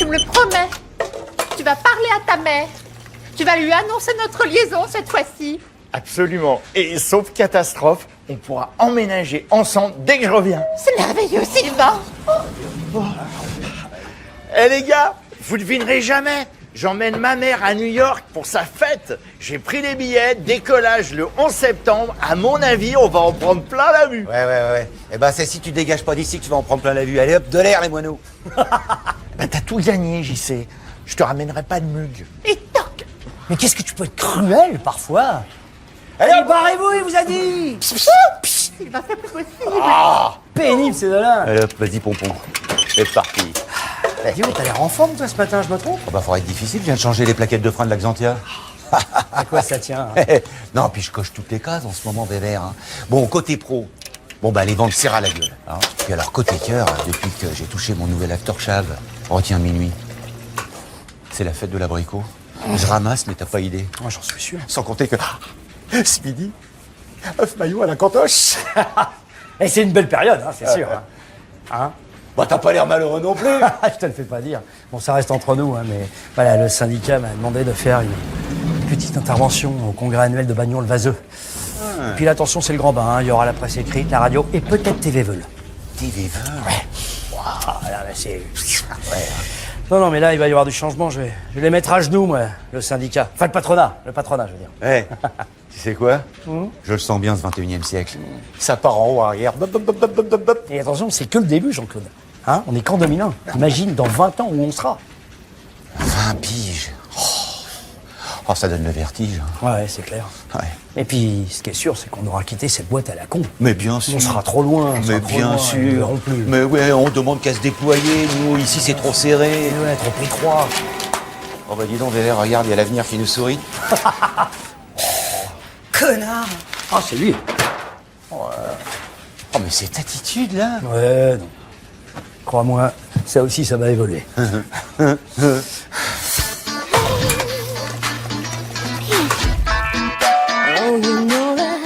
me le promets. Tu vas parler à ta mère. Tu vas lui annoncer notre liaison cette fois-ci. Absolument. Et sauf catastrophe, on pourra emménager ensemble dès que je reviens. C'est merveilleux, Sylvain. Eh les gars, vous devinerez jamais. J'emmène ma mère à New York pour sa fête. J'ai pris les billets, décollage le 11 septembre. À mon avis, on va en prendre plein la vue. Ouais. Eh ben, c'est si tu dégages pas d'ici que tu vas en prendre plein la vue. Allez hop, de l'air, les moineaux. Bah t'as tout gagné, JC. Je te ramènerai pas de mug. Et toc. Mais qu'est-ce que tu peux être cruel, parfois? Allez, barrez-vous, il vous a dit. Sylvain, c'est plus possible. Pénible, ces deux-là. Allez hop, vas-y, pompon. C'est parti. Dis donc, t'as l'air en forme, toi, ce matin, je me trompe? Oh bah, faudra être difficile, je viens de changer les plaquettes de frein de l'Axantia. À quoi ça tient, hein? Non, puis je coche toutes les cases en ce moment, Bébert. Hein. Bon, côté pro, bon bah les ventes serrent à la gueule. Hein. Puis alors, côté cœur, depuis que j'ai touché mon nouvel aftershave, retiens minuit. C'est la fête de l'abricot. Je ramasse, mais t'as pas idée. Moi, j'en suis sûr. Sans compter que ce midi, œuf maillot à la cantoche. Et c'est une belle période, hein, c'est sûr. Hein? Bah t'as pas l'air malheureux non plus. Je te le fais pas dire. Bon, ça reste entre nous, hein, mais voilà, le syndicat m'a demandé de faire une petite intervention au congrès annuel de Bagnols-Vaseux. Et puis attention, c'est le grand bain, hein. Il y aura la presse écrite, la radio et peut-être TV Veule. TV Veule. Ouais. Waouh, là, c'est... Ouais. Non, mais là, il va y avoir du changement. Je vais les mettre à genoux, moi, le syndicat. Enfin, le patronat, je veux dire. Eh, tu sais quoi? Je le sens bien, ce 21e siècle. Ça part en haut, arrière. Bop, bop, bop, bop, bop, bop. Et attention, c'est que le début, Jean-Claude. Hein, on est qu'en 2001. Imagine dans 20 ans où on sera. 20 piges. Oh, ça donne le vertige. Ouais, c'est clair. Ouais. Et puis, ce qui est sûr, c'est qu'on aura quitté cette boîte à la con. Mais bien sûr. On sera trop loin. Mais bien Ils sûr. verront plus. Mais ouais, on demande qu'à se déployer. Nous, ici, c'est trop serré. Et ouais, trop étroit. Oh bah dis donc, Vévert, regarde, il y a l'avenir qui nous sourit. Connard. Ah, c'est lui. Oh, mais cette attitude-là. Ouais, non. Crois-moi, ça aussi, ça va évoluer. Oh, you know that.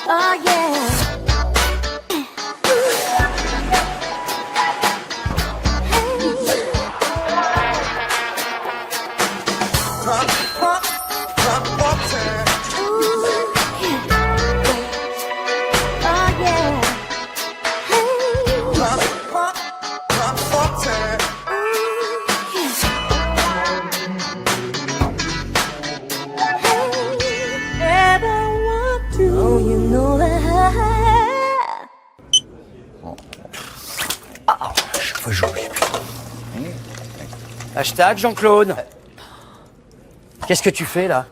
Oh, yeah. Oh, yeah. Oh, you know that. Faut jouer. Hashtag Jean-Claude. Qu'est-ce que tu fais, là?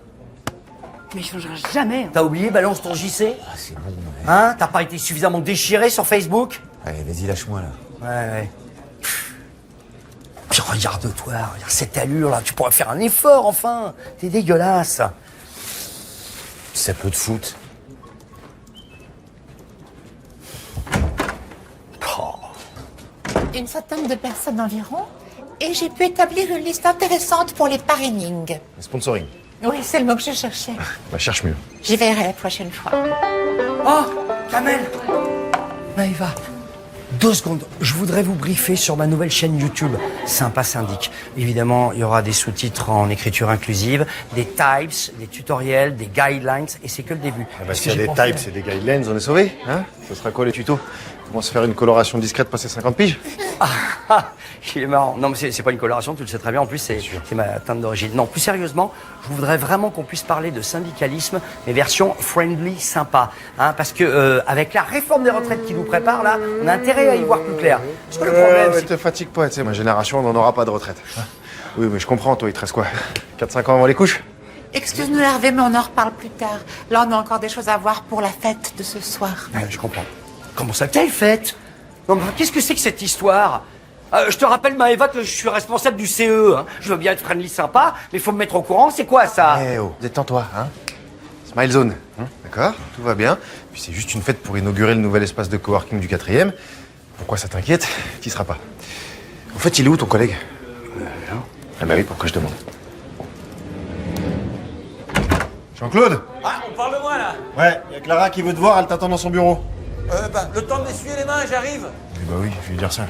Mais il changera jamais. T'as oublié, balance ton JC? Ah, c'est bon, ouais. Hein? T'as pas été suffisamment déchiré sur Facebook? Allez, vas-y, lâche-moi, là. Ouais. Puis regarde-toi, regarde cette allure, là. Tu pourrais faire un effort, enfin. T'es dégueulasse. Ça peut te foutre. Une centaine de personnes environ. Et j'ai pu établir une liste intéressante pour les parrainings. Sponsoring. Oui, c'est le mot que je cherchais. Bah, cherche mieux. J'y verrai la prochaine fois. Oh, Kamel. Maëva, 2 secondes. Je voudrais vous briefer sur ma nouvelle chaîne YouTube, Sympa Syndic. Évidemment, il y aura des sous-titres en écriture inclusive, des types, des tutoriels, des guidelines, et c'est que le début. Ah bah, Parce s'il y que a j'ai des pensé- types et des guidelines, on est sauvé, hein? Ce sera quoi les tutos? Comment se faire une coloration discrète passer 50 piges? Ah, il est marrant. Non, mais c'est pas une coloration, tu le sais très bien. En plus, c'est ma teinte d'origine. Non, plus sérieusement, je voudrais vraiment qu'on puisse parler de syndicalisme, mais version friendly, sympa. Hein, parce que avec la réforme des retraites qui nous prépare, là, on a intérêt à y voir plus clair. Parce que le problème, mais c'est... te fatigue pas, tu sais, ma génération, on n'en aura pas de retraite. Oui, mais je comprends, toi, il te reste quoi? 4-5 ans avant les couches? Excuse-nous Hervé, mais on en reparle plus tard. Là, on a encore des choses à voir pour la fête de ce soir. Ouais, je comprends. Comment ça, quelle fête? Non, mais qu'est-ce que c'est que cette histoire? Je te rappelle, Maëva, que je suis responsable du CE. Hein. Je veux bien être friendly sympa, mais il faut me mettre au courant. C'est quoi, ça? Eh oh, détends-toi, hein? Smile Zone, hein, d'accord? Tout va bien. Puis c'est juste une fête pour inaugurer le nouvel espace de coworking du 4e. Pourquoi ça t'inquiète? Qui sera pas? En fait, il est où ton collègue? Ah bah oui, pourquoi je demande? Jean-Claude? Ah, on parle de moi là. Ouais, y a Clara qui veut te voir, elle t'attend dans son bureau. Le temps de m'essuyer les mains, j'arrive. Eh bah oui, je vais lui dire ça.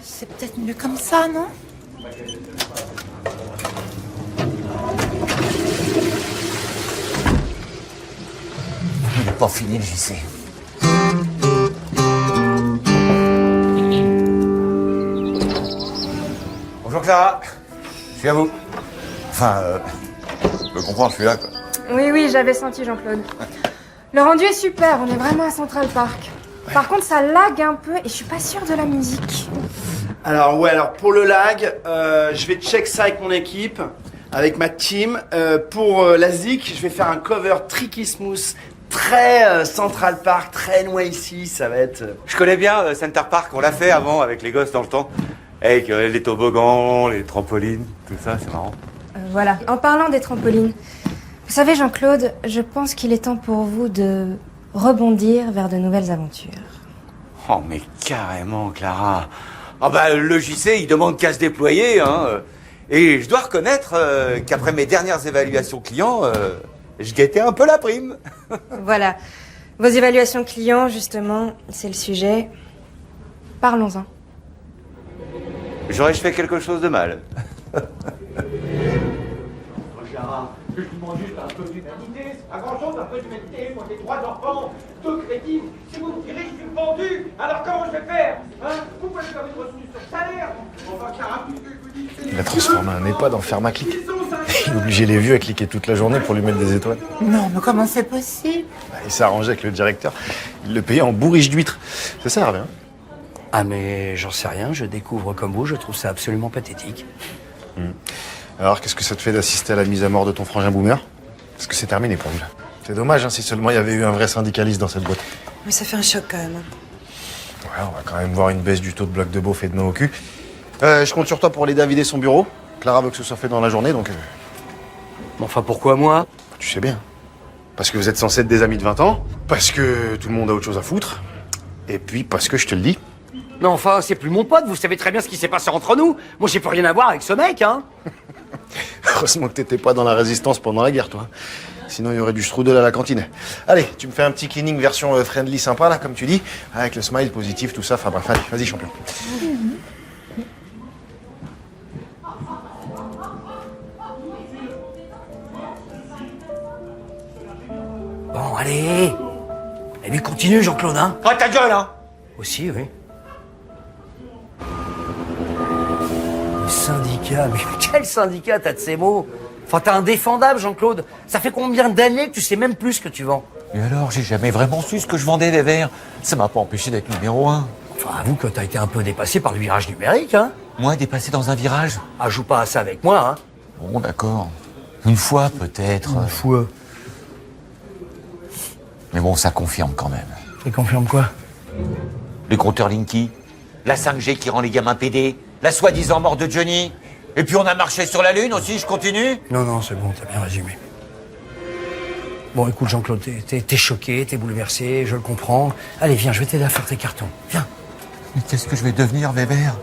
C'est peut-être mieux comme ça, non? Il n'est pas fini, le JC. Bonjour Clara. Je suis à vous. Enfin, je comprends, je suis là, quoi. Oui, j'avais senti, Jean-Claude. Le rendu est super, on est vraiment à Central Park. Par contre, ça lag un peu et je suis pas sûre de la musique. Alors pour le lag, je vais check ça avec mon équipe, avec ma team. Pour la zik, je vais faire un cover tricky smooth, très Central Park, très Noisy, ça va être... Je connais bien Center Park, on l'a fait avant avec les gosses dans le temps. Avec les toboggans, les trampolines, tout ça, c'est marrant. Voilà, en parlant des trampolines, vous savez, Jean-Claude, je pense qu'il est temps pour vous de rebondir vers de nouvelles aventures. Oh, mais carrément, Clara. Ah bah, le JC, il demande qu'à se déployer, hein. Et je dois reconnaître qu'après mes dernières évaluations clients, je guettais un peu la prime. Voilà, vos évaluations clients, justement, c'est le sujet. Parlons-en. J'aurais-je fait quelque chose de mal? Je vous demande juste un peu d'humanité, c'est pas grand-chose, un peu d'humanité, moi j'ai 3 enfants, 2 crédits, si vous me tirez, je suis pendu, alors comment je vais faire? Hein? Vous pouvez faire une retenue sur salaire, enfin Clara, puisque je vous dis... Il a transformé un EHPAD en ferme à clic. Il obligeait les vieux à cliquer toute la journée pour lui mettre des étoiles. Non, mais comment c'est possible? Il s'est arrangé avec le directeur. Il le payait en bourriche d'huîtres. C'est ça, Hervé, hein? Ah mais j'en sais rien, je découvre comme vous, je trouve ça absolument pathétique. Alors, qu'est-ce que ça te fait d'assister à la mise à mort de ton frangin Boomer? Parce que c'est terminé pour lui, là. C'est dommage, hein, si seulement il y avait eu un vrai syndicaliste dans cette boîte. Mais ça fait un choc quand même. Ouais, on va quand même voir une baisse du taux de bloc de beauf et de main au cul. Je compte sur toi pour l'aider à vider son bureau. Clara veut que ce soit fait dans la journée, donc... Mais enfin, pourquoi moi? Tu sais bien. Parce que vous êtes censés être des amis de 20 ans, parce que tout le monde a autre chose à foutre, et puis parce que je te le dis. Non, enfin, c'est plus mon pote, vous savez très bien ce qui s'est passé entre nous. Moi, j'ai plus rien à voir avec ce mec, hein. Heureusement que t'étais pas dans la résistance pendant la guerre, toi. Sinon, il y aurait du strudel à la cantine. Allez, tu me fais un petit cleaning version friendly sympa, là, comme tu dis, avec le smile positif, tout ça. Enfin bref, allez, vas-y, champion. Bon, allez. Et lui, continue, Jean-Claude, hein. Ah, ta gueule, hein. Aussi, oui. Le syndicat, mais quel syndicat, t'as de ces mots? Enfin, t'es indéfendable, Jean-Claude. Ça fait combien d'années que tu sais même plus ce que tu vends? Et alors, j'ai jamais vraiment su ce que je vendais des verres. Ça m'a pas empêché d'être numéro 1. Enfin, avoue que t'as été un peu dépassé par le virage numérique, hein. Moi, dépassé dans un virage? Ah, joue pas à ça avec moi, hein. Bon, d'accord. Une fois, peut-être. Une fois. Mais bon, ça confirme quand même. Ça confirme quoi? Les compteurs Linky, la 5G qui rend les gamins pédés, la soi-disant mort de Johnny. Et puis on a marché sur la Lune aussi, je continue? Non, non, c'est bon, t'as bien résumé. Bon, écoute, Jean-Claude, t'es choqué, t'es bouleversé, je le comprends. Allez, viens, je vais t'aider à faire tes cartons. Viens. Mais qu'est-ce que je vais devenir, Weber?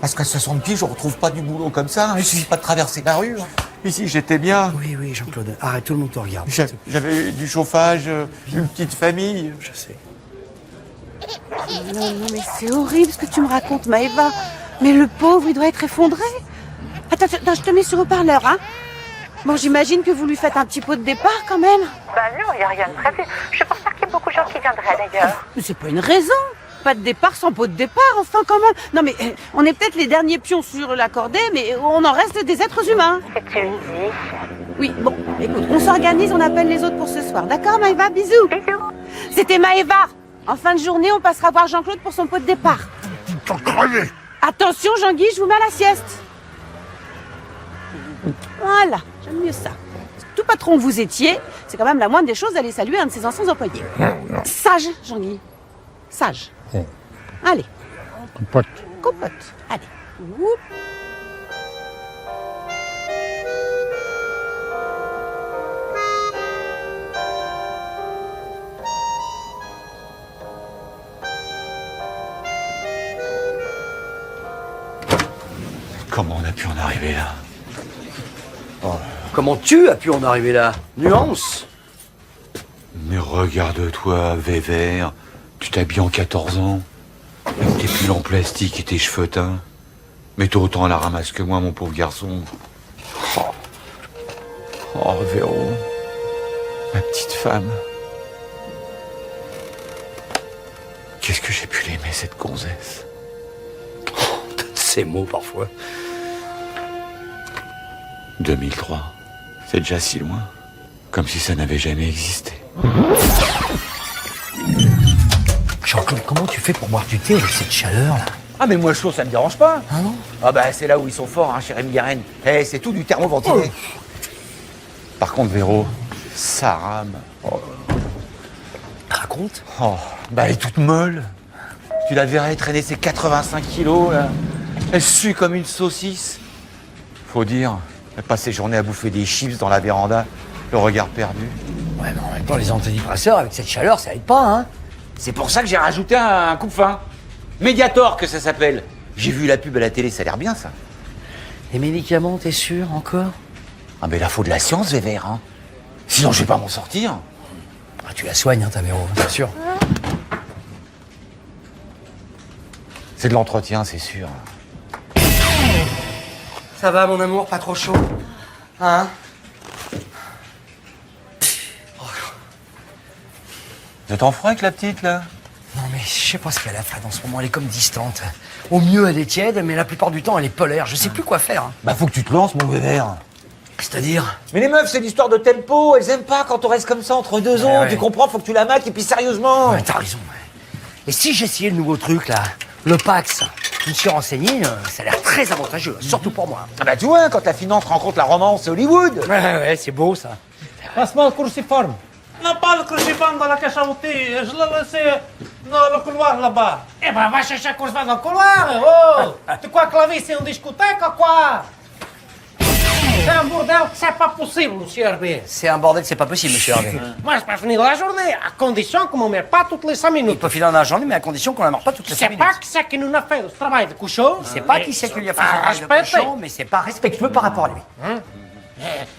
Parce qu'à 60 pieds, je retrouve pas du boulot comme ça. Il suffit pas de traverser la rue. Ici, j'étais bien. Oui, oui, Jean-Claude, arrête, tout le monde te regarde. J'avais du chauffage, une petite famille. Je sais. Non, mais c'est horrible ce que tu me racontes, Maëva. Mais le pauvre, il doit être effondré. Attends, je te mets sur haut-parleur, hein. Bon, j'imagine que vous lui faites un petit pot de départ, quand même. Bah non, il n'y a rien de prévu. Je pense pas qu'il y ait beaucoup de gens qui viendraient, d'ailleurs. Mais c'est pas une raison. Pas de départ sans pot de départ, enfin, quand même. Non, mais on est peut-être les derniers pions sur la cordée, mais on en reste des êtres humains. C'est une vie. Oui, bon, écoute, on s'organise, on appelle les autres pour ce soir. D'accord, Maëva? Bisous. Bisous. C'était Maëva. En fin de journée, on passera voir Jean-Claude pour son pot de départ. Attention, Jean-Guy, je vous mets à la sieste. Voilà, j'aime mieux ça. Tout patron que vous étiez, c'est quand même la moindre des choses d'aller saluer un de ses anciens employés. Sage, Jean-Guy. Sage. Allez. Compote. Compote. Allez. Oup. Comment on a pu en arriver là? Comment tu as pu en arriver là? Nuance. Mais regarde-toi, Vévert. Tu t'habilles en 14 ans. Avec tes pulls en plastique et tes cheveux teints. Mais t'es autant à la ramasse que moi, mon pauvre garçon. Oh, Véro. Ma petite femme. Qu'est-ce que j'ai pu l'aimer, cette gonzesse. Ces mots, parfois. 2003. C'est déjà si loin. Comme si ça n'avait jamais existé. Jean-Claude, comment tu fais pour boire du thé avec cette chaleur, là? Ah, mais moi, chaud, ça me dérange pas. Ah non? Ah bah, c'est là où ils sont forts, hein, chez Rémi Garenne. Eh, c'est tout du thermoventilé. Par contre, Véro, ça rame. Oh. Raconte. Oh, bah, elle est toute molle. Tu la verrais traîner ses 85 kilos, là. Elle sue comme une saucisse. Faut dire, elle passe ses journées à bouffer des chips dans la véranda, le regard perdu. Ouais, mais en même temps, les antidépresseurs, avec cette chaleur, ça aide pas, hein? C'est pour ça que j'ai rajouté un coupe-faim. Mediator, que ça s'appelle. J'ai vu la pub à la télé, ça a l'air bien, ça. Les médicaments, t'es sûr, encore? Ah, mais là, faut de la science, Vévert, hein. Sinon, je vais pas m'en sortir. Ah, tu la soignes, hein, ta Véro, bien sûr. C'est de l'entretien, c'est sûr. Ça va, mon amour, pas trop chaud? Hein? Vous êtes en froid avec la petite, là? Non, mais je sais pas ce qu'elle a fait en ce moment, elle est comme distante. Au mieux, elle est tiède, mais la plupart du temps, elle est polaire. Je sais plus quoi faire. Hein. Bah, faut que tu te lances, mon Vévert. C'est-à-dire? Mais les meufs, c'est l'histoire de tempo. Elles aiment pas quand on reste comme ça entre deux ondes. Ouais. Tu comprends? Faut que tu la maques et puis sérieusement. Ouais, t'as raison. Ouais. Et si j'essayais le nouveau truc, là, le Pax, je me suis renseigné, ça a l'air très avantageux, surtout pour moi. Ah bah, tu vois, quand la finance rencontre la romance, c'est Hollywood. Ouais, c'est beau, ça. Passe-moi le cruciforme. Non, pas le cruciforme dans la cache à outils. Je l'ai laissé dans le couloir là-bas. Eh ben, va chercher un cruciforme dans le couloir. Oh! Tu crois que la vie, c'est une discothèque ou quoi? C'est un bordel, c'est pas possible, monsieur Hervé. C'est un bordel, c'est pas possible, monsieur Hervé. Moi, je peux finir la journée, à condition qu'on ne me met pas toutes les 5 Il minutes. peut finir dans la journée, mais à condition qu'on la marque pas toutes les 5 C'est minutes. pas qui c'est qui nous a fait le travail de couchon. C'est pas qui c'est qui lui a fait son travail de respecté. cochon, mais c'est pas respectueux par rapport à lui.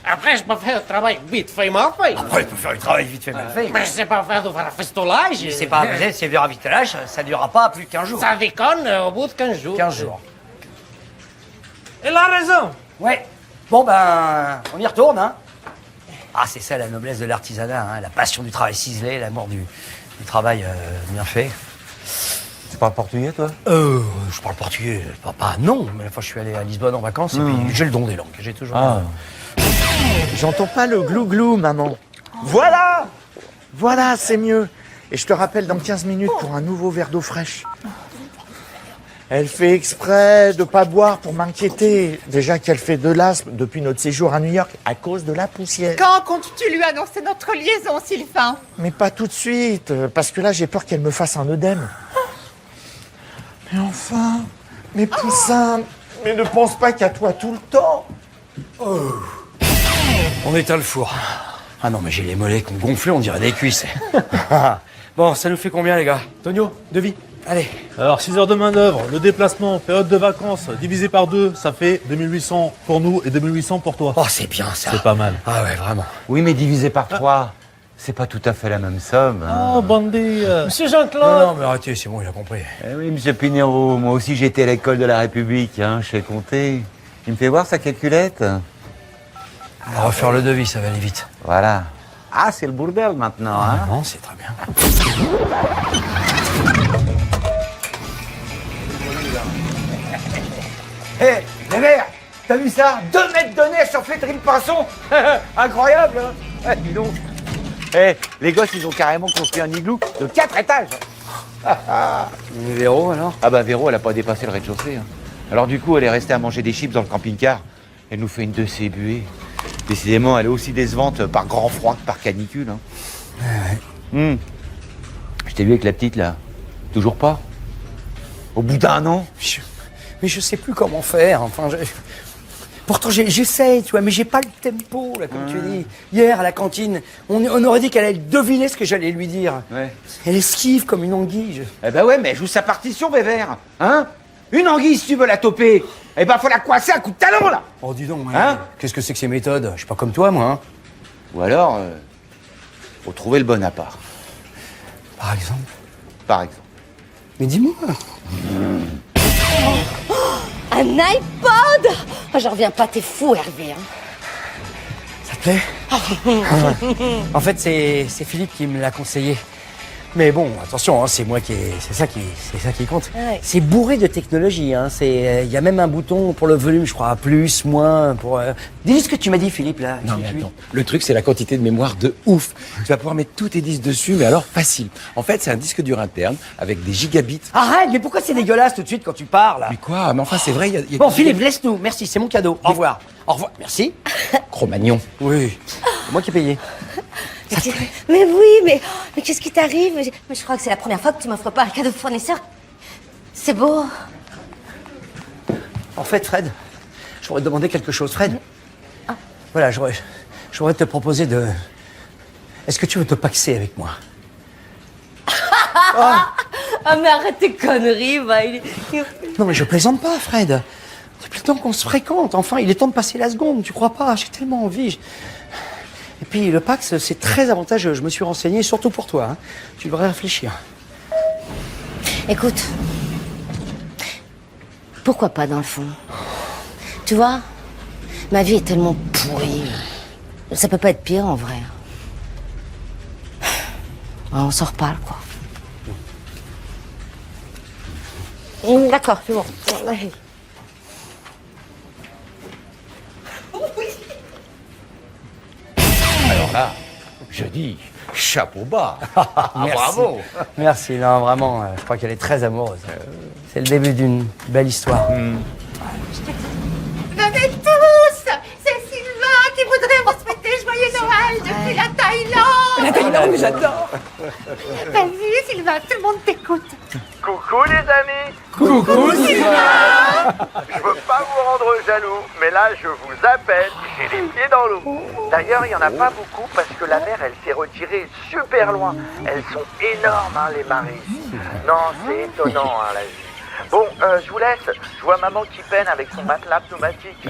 Après, je peux faire le travail vite fait, mal fait. Après, il peut faire du travail vite fait, mal fait. Mais je sais pas faire du rafistolage. C'est pas vrai, c'est vers vitellage, ça durera pas plus de 15 jours. Ça déconne au bout de 15 jours. 15 jours. Il a raison. Ouais. Bon, ben, on y retourne, hein. Ah, c'est ça la noblesse de l'artisanat, hein, la passion du travail ciselé, l'amour du travail bien fait. Tu parles portugais, toi? Je parle portugais, pas non, mais la fois je suis allé à Lisbonne en vacances, et puis j'ai le don des langues, j'ai toujours... J'entends pas le glou-glou, maman. Voilà! Voilà, c'est mieux. Et je te rappelle dans 15 minutes pour un nouveau verre d'eau fraîche. Elle fait exprès de pas boire pour m'inquiéter. Déjà qu'elle fait de l'asthme depuis notre séjour à New York à cause de la poussière. Quand comptes-tu lui annoncer notre liaison, Sylvain? Mais pas tout de suite, parce que là j'ai peur qu'elle me fasse un œdème. Mais enfin, mes poussins, mais ne pense pas qu'à toi tout le temps. On éteint le four. Ah non, mais j'ai les mollets qui ont gonflé, on dirait des cuisses. Bon, ça nous fait combien, les gars? Tonio, devis. Allez. Alors, 6 heures de main-d'œuvre, le déplacement, période de vacances, divisé par 2, ça fait 2800 pour nous et 2800 pour toi. Oh, c'est bien ça. C'est pas mal. Ah ouais, vraiment. Oui, mais divisé par 3, c'est pas tout à fait la même somme. Hein. Oh, bandit. Monsieur Jean-Claude. Non, mais arrêtez, c'est bon, il a compris. Eh oui, monsieur Pinero, moi aussi j'étais à l'école de la République, hein, je sais compter. Il me fait voir sa calculette. On va refaire le devis, ça va aller vite. Voilà. Ah, c'est le bordel maintenant, hein. Non, c'est très bien. Hé, Vévert, t'as vu ça? 2 mètres de neige sur Flétry-le-Pinson. Incroyable, hein. Dis donc. Hé, les gosses, ils ont carrément construit un igloo de 4 étages. Mais Véro, alors? Ah bah Véro, elle a pas dépassé le rez-de-chaussée. Hein. Alors du coup, elle est restée à manger des chips dans le camping-car. Elle nous fait une de ses buées. Décidément, elle est aussi décevante par grand froid que par canicule. Hein. Ouais. Je t'ai vu avec la petite, là. Toujours pas? Au bout d'un an? Mais je sais plus comment faire, enfin... Pourtant, j'essaye, tu vois, mais j'ai pas le tempo, là, comme tu dis. Hier, à la cantine, on aurait dit qu'elle allait deviner ce que j'allais lui dire. Ouais. Elle esquive comme une anguille. Eh ben ouais, mais elle joue sa partition, Vévert. Hein? Une anguille, si tu veux la toper, eh ben faut la coincer à coup de talon, là. Oh, dis donc, Hein? qu'est-ce que c'est que ces méthodes? Je suis pas comme toi, moi, hein. Ou alors, Faut trouver le bon appart. Par exemple. Par exemple. Mais dis-moi. Un iPod. J'en reviens pas, t'es fou, Hervé. Hein. Ça te plaît? En fait, c'est Philippe qui me l'a conseillé. Mais bon, attention, hein, c'est ça qui compte. Ouais. C'est bourré de technologie. Hein, il y a même un bouton pour le volume, je crois, plus, moins, pour. Dis-lui ce que tu m'as dit, Philippe, là. Non, mais attends. Le truc, c'est la quantité de mémoire de ouf. Tu vas pouvoir mettre tous tes disques dessus, mais alors facile. En fait, c'est un disque dur interne avec des gigabits. Arrête, mais pourquoi c'est dégueulasse tout de suite quand tu parles? Mais quoi? Mais enfin, c'est vrai, il y a Bon, des Philippe, gigabits. laisse-nous. Merci, c'est mon cadeau. Au revoir. Au revoir. Merci. Cro-Magnon. Oui. C'est moi qui ai payé. Mais oui, mais qu'est-ce qui t'arrive? Mais je crois que c'est la première fois que tu m'offres pas un cadeau de fournisseur. C'est beau. En fait, Fred, je voudrais te demander quelque chose. Fred, voilà, je voudrais te proposer de... Est-ce que tu veux te paxer avec moi? Ah, mais arrête tes conneries, va. Non, mais je plaisante pas, Fred. Depuis le temps qu'on se fréquente. Enfin, il est temps de passer la seconde, tu crois pas? J'ai tellement envie. Et puis, le Pax, c'est très avantageux. Je me suis renseigné, surtout pour toi. Hein. Tu devrais réfléchir. Écoute, pourquoi pas dans le fond? Tu vois, ma vie est tellement pourrie. Ça peut pas être pire en vrai. On s'en reparle, quoi. D'accord, c'est bon. Alors là, je dis chapeau bas. Merci. Bravo. Merci, non, vraiment, je crois qu'elle est très amoureuse. C'est le début d'une belle histoire. Venez tous. C'est Sylvain qui voudrait vous souhaiter joyeux Noël depuis la Thaïlande. La Thaïlande, j'adore. Vas-y, Sylvain, tout le monde t'écoute. Coucou les amis. Coucou, Sylvain. Je veux pas vous rendre jaloux, mais là je vous appelle, j'ai les pieds dans l'eau. D'ailleurs, il y en a pas beaucoup parce que la mer elle s'est retirée super loin. Elles sont énormes hein, les marées. Non, c'est étonnant hein, la vie. Bon, je vous laisse. Je vois maman qui peine avec son matelas pneumatique.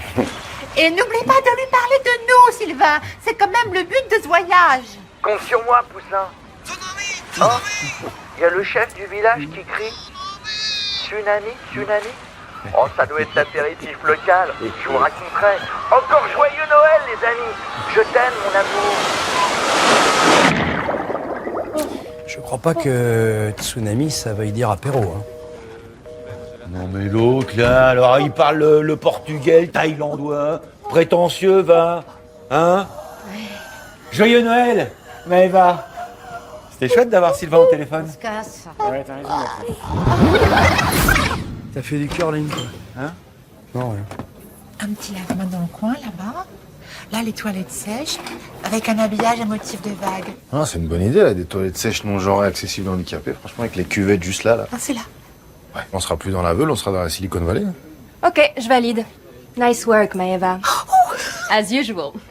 Et n'oublie pas de lui parler de nous, Sylvain. C'est quand même le but de ce voyage. Compte sur moi, Poussin. Oh, il y a le chef du village qui crie. Tsunami, tsunami. Oh, ça doit être l'apéritif local. Je vous raconterai. Encore joyeux Noël, les amis. Je t'aime, mon amour. Je crois pas que tsunami, ça veuille dire apéro. Hein. Non mais l'autre là, alors il parle le portugais, le thaïlandois, prétentieux va, hein? Joyeux Noël, Maëva. C'était chouette d'avoir Sylvain au téléphone. Casse. Ouais, t'as raison. T'as fait du curling, toi? Hein? Non, ouais. Un petit lave-main dans le coin, là-bas. Là, les toilettes sèches, avec un habillage à motif de vagues. Ah, c'est une bonne idée, là, des toilettes sèches non genrées accessibles aux handicapés. Franchement, avec les cuvettes juste là. Ah, c'est là. Ouais, on sera plus dans la Veule, on sera dans la Silicon Valley. Ok, je valide. Nice work, Maëva. As usual. Oh,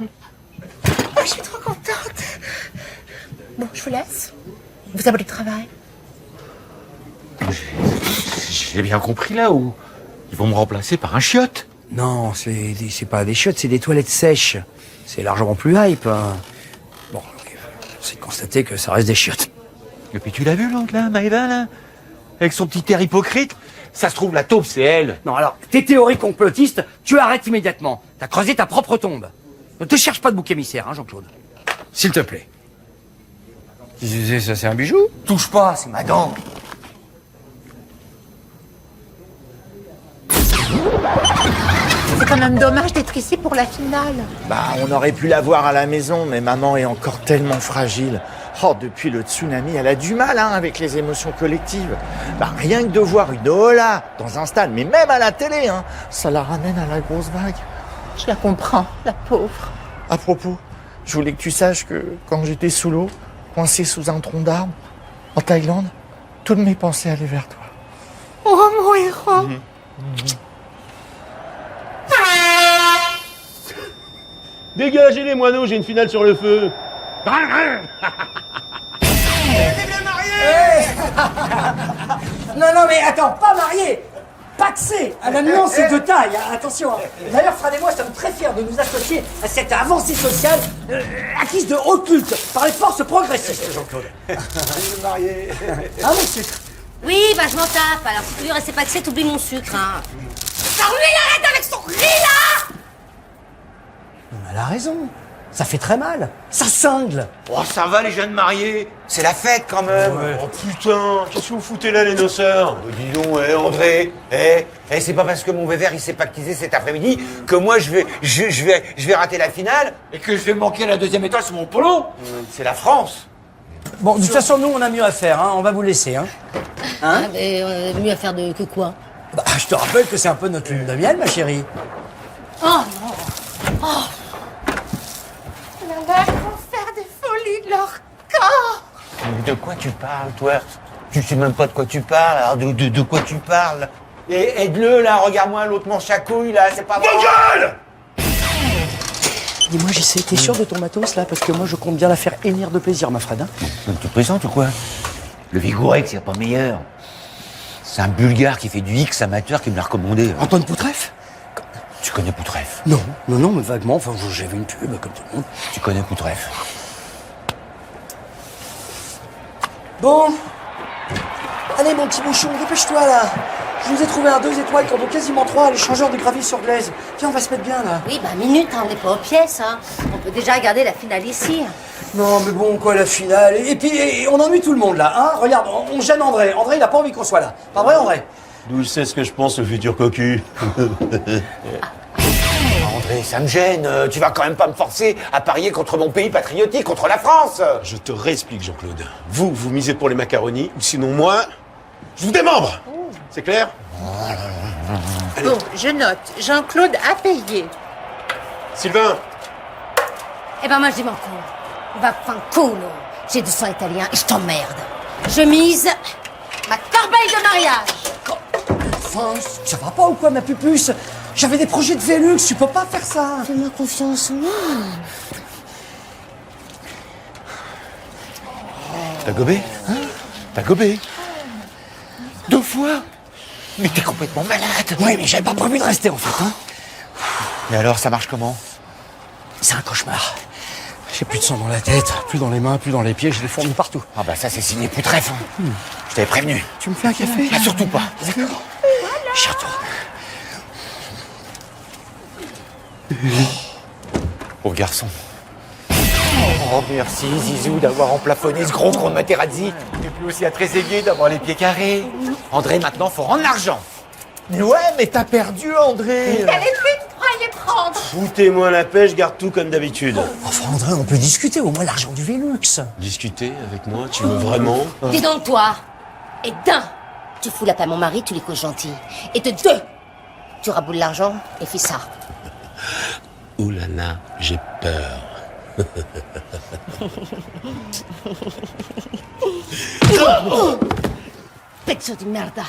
je suis trop contente. Bon, je vous laisse. Vous avez du travail. J'ai bien compris là où ils vont me remplacer par un chiotte. Non, c'est pas des chiottes, c'est des toilettes sèches. C'est largement plus hype. Hein. Bon, c'est de constater que ça reste des chiottes. Et puis tu l'as vu l'autre là, Maëva là? Avec son petit air hypocrite. Ça se trouve, la taupe, c'est elle. Non, alors, tes théories complotistes, tu arrêtes immédiatement. T'as creusé ta propre tombe. Ne te cherche pas de bouc émissaire, hein, Jean-Claude. S'il te plaît. Ça, c'est un bijou? Touche pas, c'est ma dent. C'est quand même dommage d'être ici pour la finale. Bah, on aurait pu la voir à la maison, mais maman est encore tellement fragile. Oh, depuis le tsunami, elle a du mal hein, avec les émotions collectives. Bah, rien que de voir une Ola dans un stade, mais même à la télé, hein, ça la ramène à la grosse vague. Je la comprends, la pauvre. À propos, je voulais que tu saches que quand j'étais sous l'eau, coincé sous un tronc d'arbre, en Thaïlande, toutes mes pensées allaient vers toi. Oh, mon héros. Dégagez les moineaux, j'ai une finale sur le feu. Non, mais attends, pas marié. paxé à la nuance et de taille, hein, attention. Hein. D'ailleurs, Fred et moi sommes très fiers de nous associer à cette avancée sociale acquise de haut culte par les forces progressistes, Jean-Claude. marié. Ah, mon sucre. Oui, bah je m'en tape. Alors, si tu veux rester paxé, t'oublies mon sucre, hein. Alors lui, il arrête avec son cri, là! Elle a raison. Ça fait très mal. Ça cingle. Oh, ça va les jeunes mariés. C'est la fête quand même. Oh putain, qu'est-ce que vous foutez là les noceurs? Dis donc, André, c'est pas parce que mon Vévert il s'est pactisé cet après-midi que moi je vais rater la finale et que je vais manquer la deuxième étoile sur mon polo. C'est la France. Bon, de toute façon, nous, on a mieux à faire, hein. On va vous laisser, hein. Ah, mais mieux à faire que quoi? Bah, je te rappelle que c'est un peu notre lune de miel, ma chérie. Oh non! Oh! La mère vont faire des folies de leur corps. De quoi tu parles, toi? Tu sais même pas de quoi tu parles, alors de quoi tu parles? Et aide-le, là, regarde-moi, l'autre mange sa couille, là, c'est pas bon. gueule! Dis-moi, JC, t'es sûr de ton matos, là? Parce que moi, je compte bien la faire hennir de plaisir, ma Fred, hein. Tu te présentes ou quoi? Le Vigourex, c'est pas meilleur. C'est un Bulgare qui fait du X amateur qui me l'a recommandé. Antoine Poutref? Tu connais Poutref? Non, mais vaguement, enfin, j'ai vu une pub, comme tout le monde. Tu connais Poutref? Bon. Allez, mon petit bouchon, dépêche-toi, là. Je vous ai trouvé un 2 étoiles, quand quasiment 3, l'échangeur de gravier sur glaise. Tiens, on va se mettre bien, là. Oui, bah minute, hein, on n'est pas aux pièces, hein. On peut déjà regarder la finale ici. Non, mais bon, quoi, la finale. Et puis, on ennuie tout le monde, là, hein. Regarde, on gêne André. André, il a pas envie qu'on soit là. Pas vrai, André? D'où je sais ce que je pense, le futur cocu. André, ça me gêne. Tu vas quand même pas me forcer à parier contre mon pays patriotique, contre la France. Je te réexplique, Jean-Claude. Vous misez pour les macaronis, ou sinon moi, je vous démembre. C'est clair? Bon, je note. Jean-Claude a payé. Sylvain. Eh ben moi, je dis mon coup. Va fanculo. J'ai du sang italien et je t'emmerde. Je mise ma corbeille de mariage. Enfin, ça va pas ou quoi, ma pupuce? J'avais des projets de Vélux, tu peux pas faire ça. Fais-moi confiance, non. T'as gobé? Hein? T'as gobé? 2 fois? Mais t'es complètement malade. Oui, mais j'avais pas prévu de rester, en fait, hein. Et alors, ça marche comment? C'est un cauchemar. J'ai plus de sang dans la tête, plus dans les mains, plus dans les pieds, j'ai des fourmis partout. Ah bah ça, c'est signé Poutref. Hein. Je t'avais prévenu. Tu me fais un café? Ah, surtout pas. D'accord. J'y retourne. Pauvre garçon. Oh, merci Zizou d'avoir emplafonné ce gros de Materazzi. Et puis aussi à Trezeguet d'avoir les pieds carrés. André, maintenant, faut rendre l'argent. Mais ouais, mais t'as perdu, André. Quel effet tu croyais prendre? Foutez-moi la pêche, garde tout comme d'habitude. Enfin, André, on peut discuter, au moins l'argent du Vélux. Discuter avec moi, tu veux vraiment? Dis donc, toi. Et d'un, tu fous la paix à mon mari, tu les causes gentils. Et de 2, tu raboules l'argent et fais ça. Ouh là là, j'ai peur. Pezzo di merda.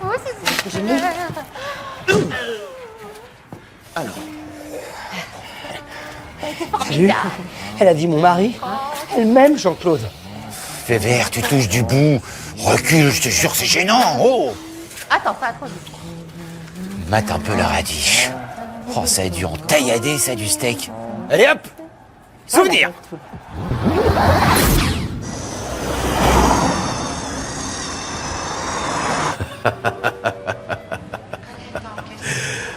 Oh, c'est Génie. Alors. Salut. Elle a dit mon mari. Elle m'aime, Jean-Claude. Fais vert, tu touches du bout. Recule, je te jure, c'est gênant. Oh. Attends, pas trop vite. Mate un peu la radiche. Oh, ça a dû en taillader, ça, du steak. Allez hop. Souvenir.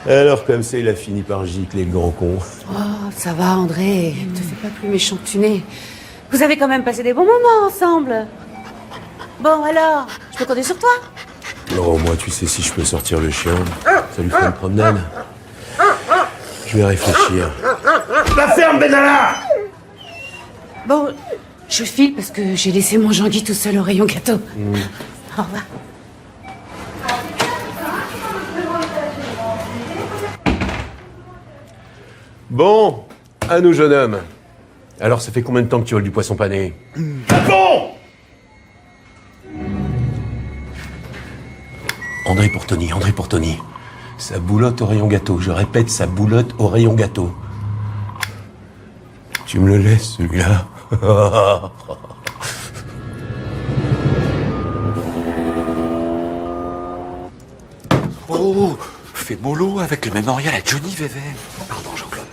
Alors, comme ça, il a fini par gicler le grand con. Oh, ça va, André. Ne te fais pas plus méchant que tu n'es. Vous avez quand même passé des bons moments ensemble. Bon, alors, je peux compter sur toi? Oh, moi, tu sais, si je peux sortir le chien, ça lui fait une promenade. Je vais réfléchir. La ferme, Benalla! Bon, je file parce que j'ai laissé mon Jean-Guy tout seul au rayon gâteau. Au revoir. Bon, à nous, jeune homme. Alors, ça fait combien de temps que tu voles du poisson pané? Bon! André pour Tony, André pour Tony. Ça boulotte au rayon gâteau. Je répète, ça boulotte au rayon gâteau. Tu me le laisses, celui-là. Oh, fais mollo avec le mémorial à Johnny Vévé. Pardon, Jean-Claude.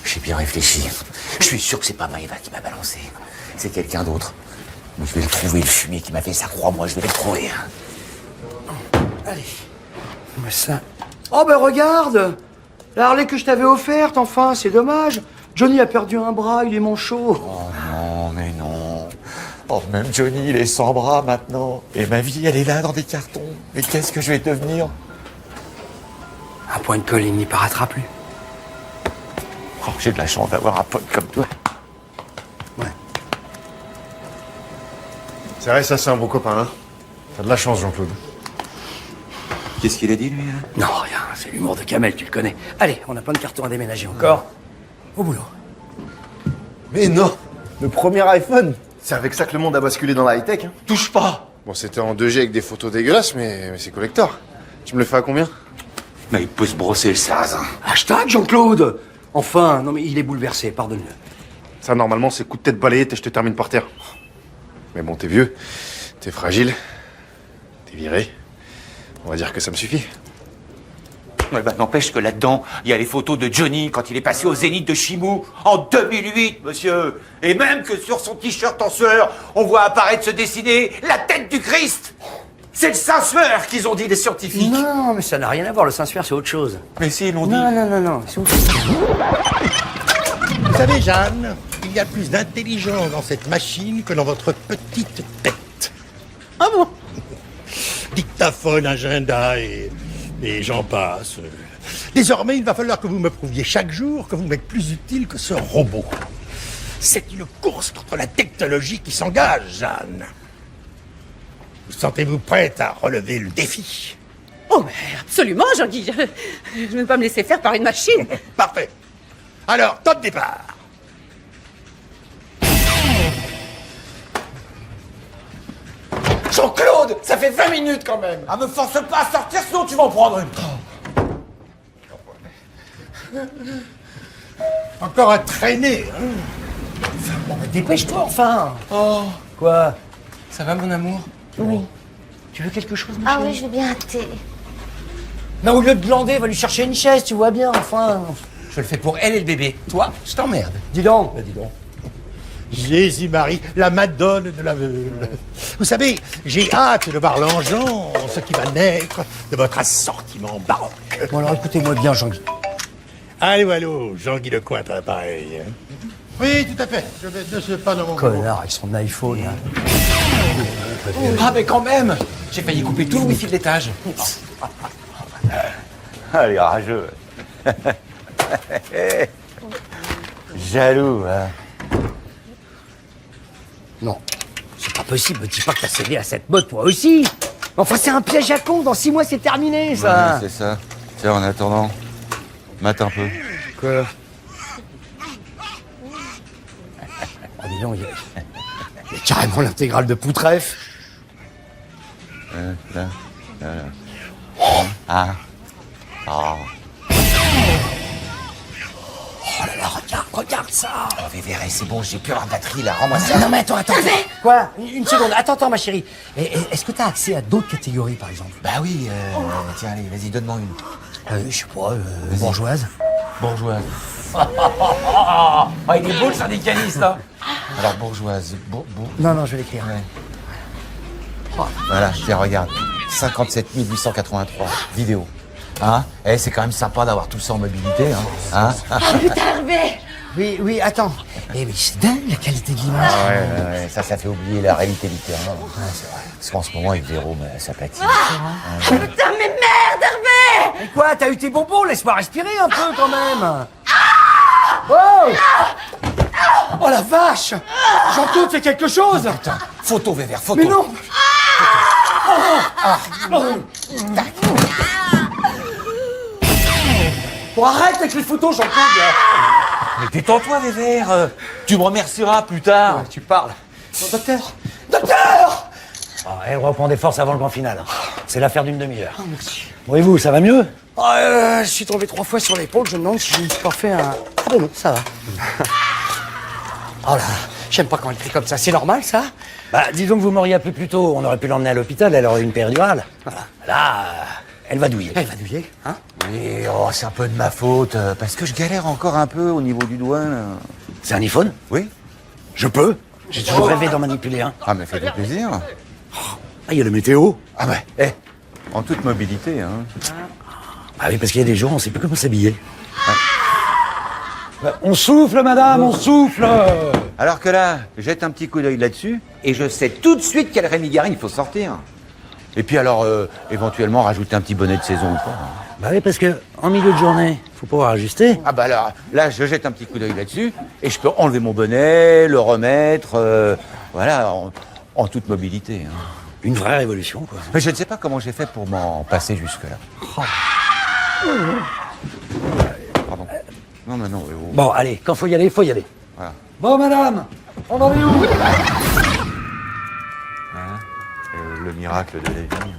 J'ai bien réfléchi. Je suis sûr que c'est pas Maëva qui m'a balancé. C'est quelqu'un d'autre. Mais je vais le trouver, le fumier qui m'a fait ça, crois-moi, je vais le trouver. Allez. Mais ça... Oh ben regarde, la Harley que je t'avais offerte, enfin, c'est dommage. Johnny a perdu un bras, il est manchot. Oh non, mais non. Oh, même Johnny, il est sans bras maintenant. Et ma vie, elle est là dans des cartons. Et qu'est-ce que je vais devenir? Un point de colle, il n'y paraîtra plus. Oh, j'ai de la chance d'avoir un pote comme toi. C'est vrai, ça, c'est un bon copain, hein. T'as de la chance, Jean-Claude. Qu'est-ce qu'il a dit, lui, hein? Non, rien, c'est l'humour de Kamel, tu le connais. Allez, on a plein de cartons à déménager encore. Au boulot. Mais non! Le premier iPhone! C'est avec ça que le monde a basculé dans la high-tech, hein. Touche pas! Bon, c'était en 2G avec des photos dégueulasses, mais c'est collector. Tu me le fais à combien? Mais il peut se brosser le sarrasin. Hashtag Jean-Claude. Enfin, non mais il est bouleversé, pardonne-le. Ça, normalement, c'est coup de tête balayette et je te termine par terre. Mais bon, t'es vieux, t'es fragile, t'es viré. On va dire que ça me suffit. Ouais, bah, n'empêche que là-dedans, il y a les photos de Johnny quand il est passé au Zénith de Chimou en 2008, monsieur. Et même que sur son t-shirt en sueur, on voit apparaître se dessiner la tête du Christ. C'est le Saint-Suaire qu'ils ont dit, les scientifiques. Non, mais ça n'a rien à voir, le Saint-Suaire, c'est autre chose. Mais si, ils l'ont dit. Non, c'est autre chose. Vous savez, Jeanne, il y a plus d'intelligence dans cette machine que dans votre petite tête. Ah bon? Dictaphone, agenda et j'en passe. Désormais, il va falloir que vous me prouviez chaque jour que vous m'êtes plus utile que ce robot. C'est une course contre la technologie qui s'engage, Jeanne. Vous sentez-vous prête à relever le défi? Oh, mais absolument, Jean-Guy. Je ne vais pas me laisser faire par une machine. Parfait. Alors, top départ. Jean-Claude, ça fait 20 minutes quand même. Ah, me force pas à sortir, sinon tu vas en prendre une. Encore à traîner, hein? Bon, mais dépêche-toi, enfin. Oh, Quoi? ça va, mon amour? Oui. Tu veux quelque chose, ma Ah chérie? oui, je veux bien un thé. Mais au lieu de glander, va lui chercher une chaise, tu vois bien, enfin. Je le fais pour elle et le bébé. Toi, je t'emmerde. Dis donc. Dis donc. Jésus-Marie, la Madone de la Veule. Vous savez, j'ai hâte de voir l'engeance qui va naître de votre assortiment baroque. Bon alors écoutez-moi bien, Jean-Guy. Allô, Jean-Guy Lecointre, pareil. Oui, tout à fait. Je ne suis pas dans mon Connard avec son iPhone. Hein. Ah, mais quand même! J'ai failli couper tout le wifi de l'étage. Allez, rageux. Jaloux, hein. Non, c'est pas possible. Me dis pas que t'as cédé à cette mode, toi aussi. Enfin, c'est un piège à con. Dans 6 mois, c'est terminé, ça. Ouais, c'est ça. Tiens, en attendant, mate un peu. Quoi? Oh, dis donc, il y a carrément l'intégrale de Poutref. Là. Ah. Oh. Oh là là, regarde ça. Oh, Vévéré, c'est bon, j'ai plus avoir de batterie, là. Rends-moi ça. Non, mais attends. Quoi? Une seconde. Attends, ma chérie. Est-ce que t'as accès à d'autres catégories, par exemple? Bah oui, tiens, allez, vas-y, donne-moi une. Je sais pas, bourgeoise. Bourgeoise. Ah, il est beau, le syndicaliste, hein. Alors, bourgeoise. Non, je vais l'écrire. Ouais. Voilà, tiens, regarde. 57 883 vidéos. Hein? C'est quand même sympa d'avoir tout ça en mobilité, hein? Ah putain, Hervé! Oui, attends. Mais c'est dingue la qualité de l'image. Ouais, ça fait oublier la réalité du terrain. C'est vrai. Parce qu'en ce moment, avec Véro, ça patine. Putain, mais merde, Hervé! Mais quoi? T'as eu tes bonbons? Laisse-moi respirer un peu quand même. Oh! Oh la vache! Jean-Claude, fais quelque chose! Putain, photo, Vévère, photo. Mais non! Bon, arrête avec les photos, Jean-Claude! Mais détends-toi, Vévère. Tu me remercieras plus tard. Ouais, tu parles. Non, docteur! Elle reprend des forces avant le grand final. C'est l'affaire d'une demi-heure. Oh, merci. Bon, et vous, ça va mieux? Je suis tombé 3 fois sur l'épaule, je me demande si je ne me suis pas fait un... Ah ben non, ça va. Oh là, j'aime pas quand il crie comme ça. C'est normal, ça? Bah, disons que vous m'auriez appelé plus tôt. On aurait pu l'emmener à l'hôpital, elle aurait eu une péridurale. Voilà. Là, elle va douiller. Elle va douiller, hein? Oui, oh, c'est un peu de ma faute, parce que je galère encore un peu au niveau du doigt, là. C'est un iPhone? Oui. Je peux. J'ai toujours rêvé d'en manipuler un. Ah, mais fais-toi plaisir. Ah, il y a le météo. Ah ouais, en toute mobilité, hein. Ah oui, parce qu'il y a des jours, on sait plus comment s'habiller. On souffle, madame, on souffle. Alors que là, jette un petit coup d'œil là-dessus, et je sais tout de suite quel Rémi Garin il faut sortir. Et puis alors, éventuellement, rajouter un petit bonnet de saison ou pas. Bah oui, parce que en milieu de journée, faut pouvoir ajuster. Ah bah alors, là, je jette un petit coup d'œil là-dessus, et je peux enlever mon bonnet, le remettre, voilà, en toute mobilité. Hein. Une vraie révolution, quoi. Mais je ne sais pas comment j'ai fait pour m'en passer jusque-là. Oh. Pardon. Non, mais non. Bon, allez, quand faut y aller, faut y aller. Voilà. Bon, madame, on en est où? Hein, le miracle de la vie.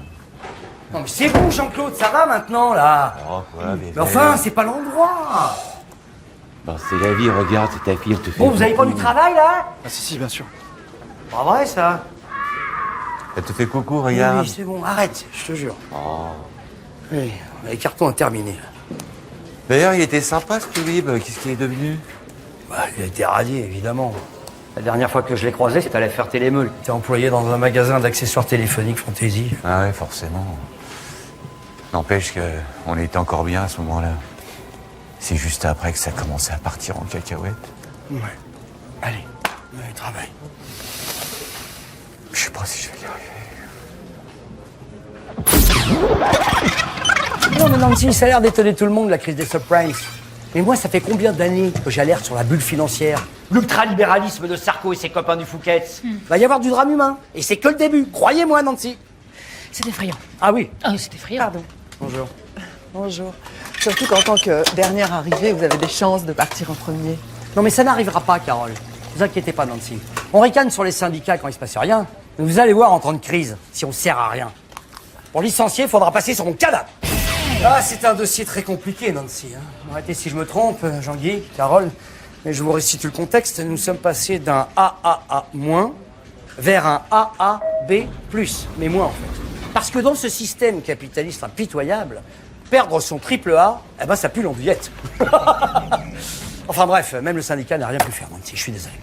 Non, mais c'est bon, Jean-Claude, ça va maintenant, là. Oh, quoi, Mais enfin, c'est pas l'endroit. Bon, c'est la vie, regarde, c'est ta fille, elle te fait... Bon, vous avez pas du travail, là? Ah si, bien sûr. Pas vrai, ça. Elle te fait coucou, regarde. Oui, c'est bon, arrête, je te jure. Oh. Oui, les cartons ont terminé. D'ailleurs, il était sympa, ce Tulib. Qu'est-ce qu'il est devenu? Bah, il a été radié, évidemment. La dernière fois que je l'ai croisé, c'était à la Ferté-les-Meules. Il était employé dans un magasin d'accessoires téléphoniques Fantasy. Ah ouais, forcément. N'empêche qu'on était encore bien à ce moment-là. C'est juste après que ça commençait à partir en cacahuète. Ouais. Allez, travaille. Je sais pas si je vais y arriver. Non, mais Nancy, ça a l'air d'étonner tout le monde, la crise des subprimes. Mais moi, ça fait combien d'années que j'alerte sur la bulle financière? L'ultralibéralisme de Sarko et ses copains du Fouquet's. Va y avoir du drame humain. Et c'est que le début. Croyez-moi, Nancy. C'est effrayant. Ah oui. Ah, c'est effrayant. Pardon. Bonjour. Bonjour. Surtout qu'en tant que dernière arrivée, vous avez des chances de partir en premier. Non, mais ça n'arrivera pas, Carole. Vous inquiétez pas, Nancy. On ricane sur les syndicats quand il se passe rien. Mais vous allez voir en temps de crise, si on sert à rien. Pour licencier, il faudra passer sur mon cadavre. Ah, c'est un dossier très compliqué, Nancy. Arrêtez si je me trompe, Jean-Guy, Carole. Mais je vous restitue le contexte. Nous sommes passés d'un AAA- vers un AAB+, mais moins en fait. Parce que dans ce système capitaliste impitoyable, perdre son triple A, eh ben ça pue l'andouillette. Enfin bref, même le syndicat n'a rien pu faire, Nancy, je suis désolé.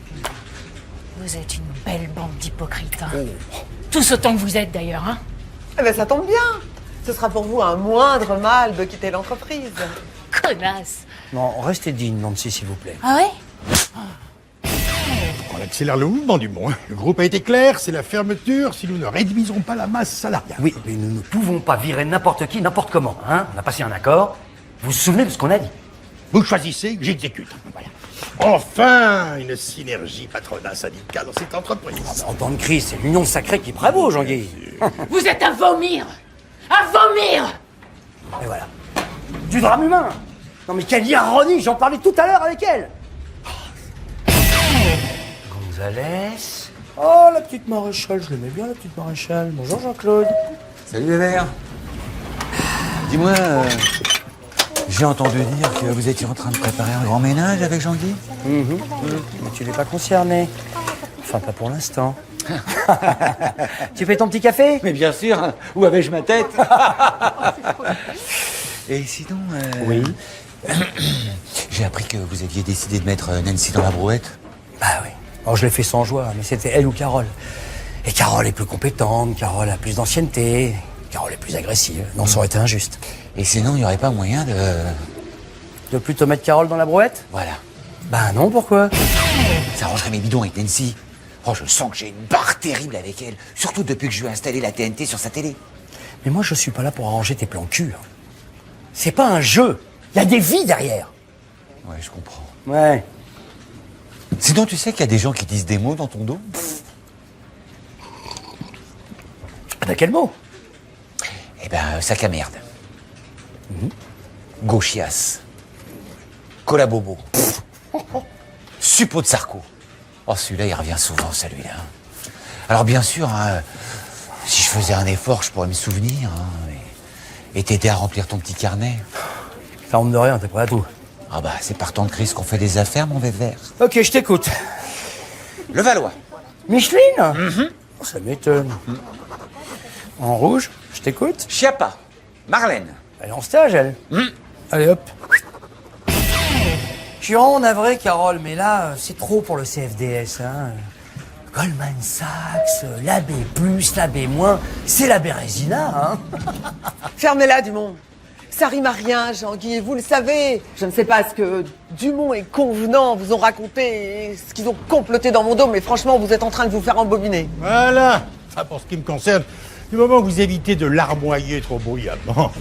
Vous êtes une belle bande d'hypocrites. Hein. Tous autant que vous êtes d'ailleurs. Hein. Eh ben, ça tombe bien. Ce sera pour vous un moindre mal de quitter l'entreprise. Connasse. Non, restez digne, Nancy, s'il vous plaît. Ah ouais? On accélère le mouvement du monde. Le groupe a été clair, c'est la fermeture si nous ne réduisons pas la masse salariale. Oui, mais nous ne pouvons pas virer n'importe qui, n'importe comment. Hein, on a passé un accord. Vous vous souvenez de ce qu'on a dit? Vous choisissez, j'exécute. Voilà. Enfin, une synergie patronat-syndicale dans cette entreprise. En temps de crise, c'est l'union sacrée qui prévaut, Jean-Guy. Vous êtes à vomir. À vomir. Et voilà. Du drame humain. Non mais quelle ironie, j'en parlais tout à l'heure avec elle. Gonzalez. Oh, la petite maréchale, je l'aimais bien, la petite maréchale. Bonjour Jean-Claude. Salut Weber. Dis-moi, j'ai entendu dire que vous étiez en train de préparer un grand ménage avec Jean-Guy. Mais tu n'es pas concerné. Enfin, pas pour l'instant. Tu fais ton petit café? Mais bien sûr, où avais-je ma tête? Et sinon... Oui. J'ai appris que vous aviez décidé de mettre Nancy dans la brouette. Bah oui. Alors je l'ai fait sans joie, mais c'était elle ou Carole. Et Carole est plus compétente, Carole a plus d'ancienneté, Carole est plus agressive. Non, ça aurait été injuste. Et sinon, il n'y aurait pas moyen de... De plutôt mettre Carole dans la brouette? Voilà. Bah non, pourquoi? Ça rangerait mes bidons avec Nancy. Oh, je sens que j'ai une barre terrible avec elle. Surtout depuis que je lui ai installé la TNT sur sa télé. Mais moi, je suis pas là pour arranger tes plans cul. C'est pas un jeu. Il y a des vies derrière. Ouais, je comprends. Ouais. Sinon, tu sais qu'il y a des gens qui disent des mots dans ton dos? Bah, quel mot? Eh ben, sac à merde. Gauchias. Colabobo. Suppôt de Sarko. Oh, celui-là, il revient souvent, celui-là. Alors, bien sûr, hein, si je faisais un effort, je pourrais me souvenir. Hein, et t'aider à remplir ton petit carnet. Ça rentre de rien, t'es prêt à tout. Ah bah, c'est par temps de crise qu'on fait des affaires, mon Weber. Ok, je t'écoute. Le Valois. Micheline Ça m'étonne. En rouge, je t'écoute. Chiappa. Marlène. Elle est en stage, elle. Allez, hop. Je suis vraiment navré, Carole, mais là, c'est trop pour le CFDS. Hein. Goldman Sachs, la B+, la B-, c'est la Bérésina. Hein. Fermez-la, Dumont. Ça rime à rien, Jean-Guy, vous le savez. Je ne sais pas ce que Dumont et Convenant vous ont raconté, et ce qu'ils ont comploté dans mon dos, mais franchement, vous êtes en train de vous faire embobiner. Voilà. Ça, pour ce qui me concerne, du moment où vous évitez de larmoyer trop bruyamment.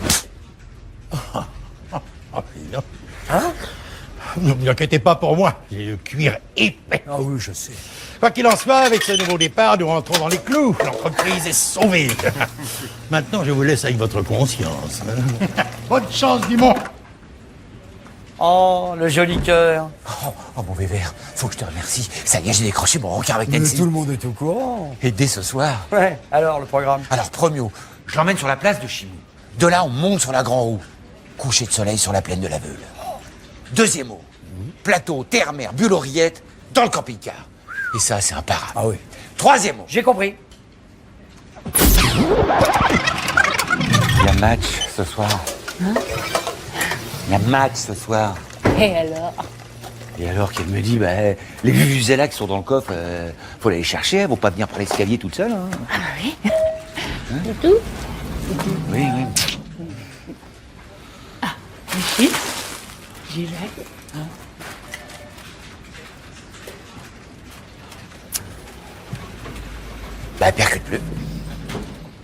Non. Hein? Ne vous inquiétez pas pour moi, j'ai le cuir épais. Ah oui, je sais. Quoi qu'il en soit, avec ce nouveau départ, nous rentrons dans les clous. L'entreprise est sauvée. Maintenant, je vous laisse avec votre conscience. Bonne chance, Dumont. Oh, le joli cœur. Oh, mon Vévert, faut que je te remercie. Ça y est, j'ai décroché mon rencard avec Nancy. Tout le monde est au courant. Et dès ce soir. Ouais, alors, le programme. Alors, premier, je l'emmène sur la place de Chimou. De là, on monte sur la Grand Haut. Coucher de soleil sur la plaine de la Veule. Deuxième mot, plateau, terre, mer, bulle, oreillette, dans le camping-car. Et ça, c'est imparable. Ah oui. Troisième mot. J'ai compris. Il y a match ce soir. Il y a match ce soir. Et alors? Et alors qu'elle me dit, les vuvuzelas qui sont dans le coffre, faut aller les chercher, elles vont pas venir par l'escalier toutes seules. Hein. Ah oui. C'est tout? Oui, oui. Ici, j'y vais. Percute-le.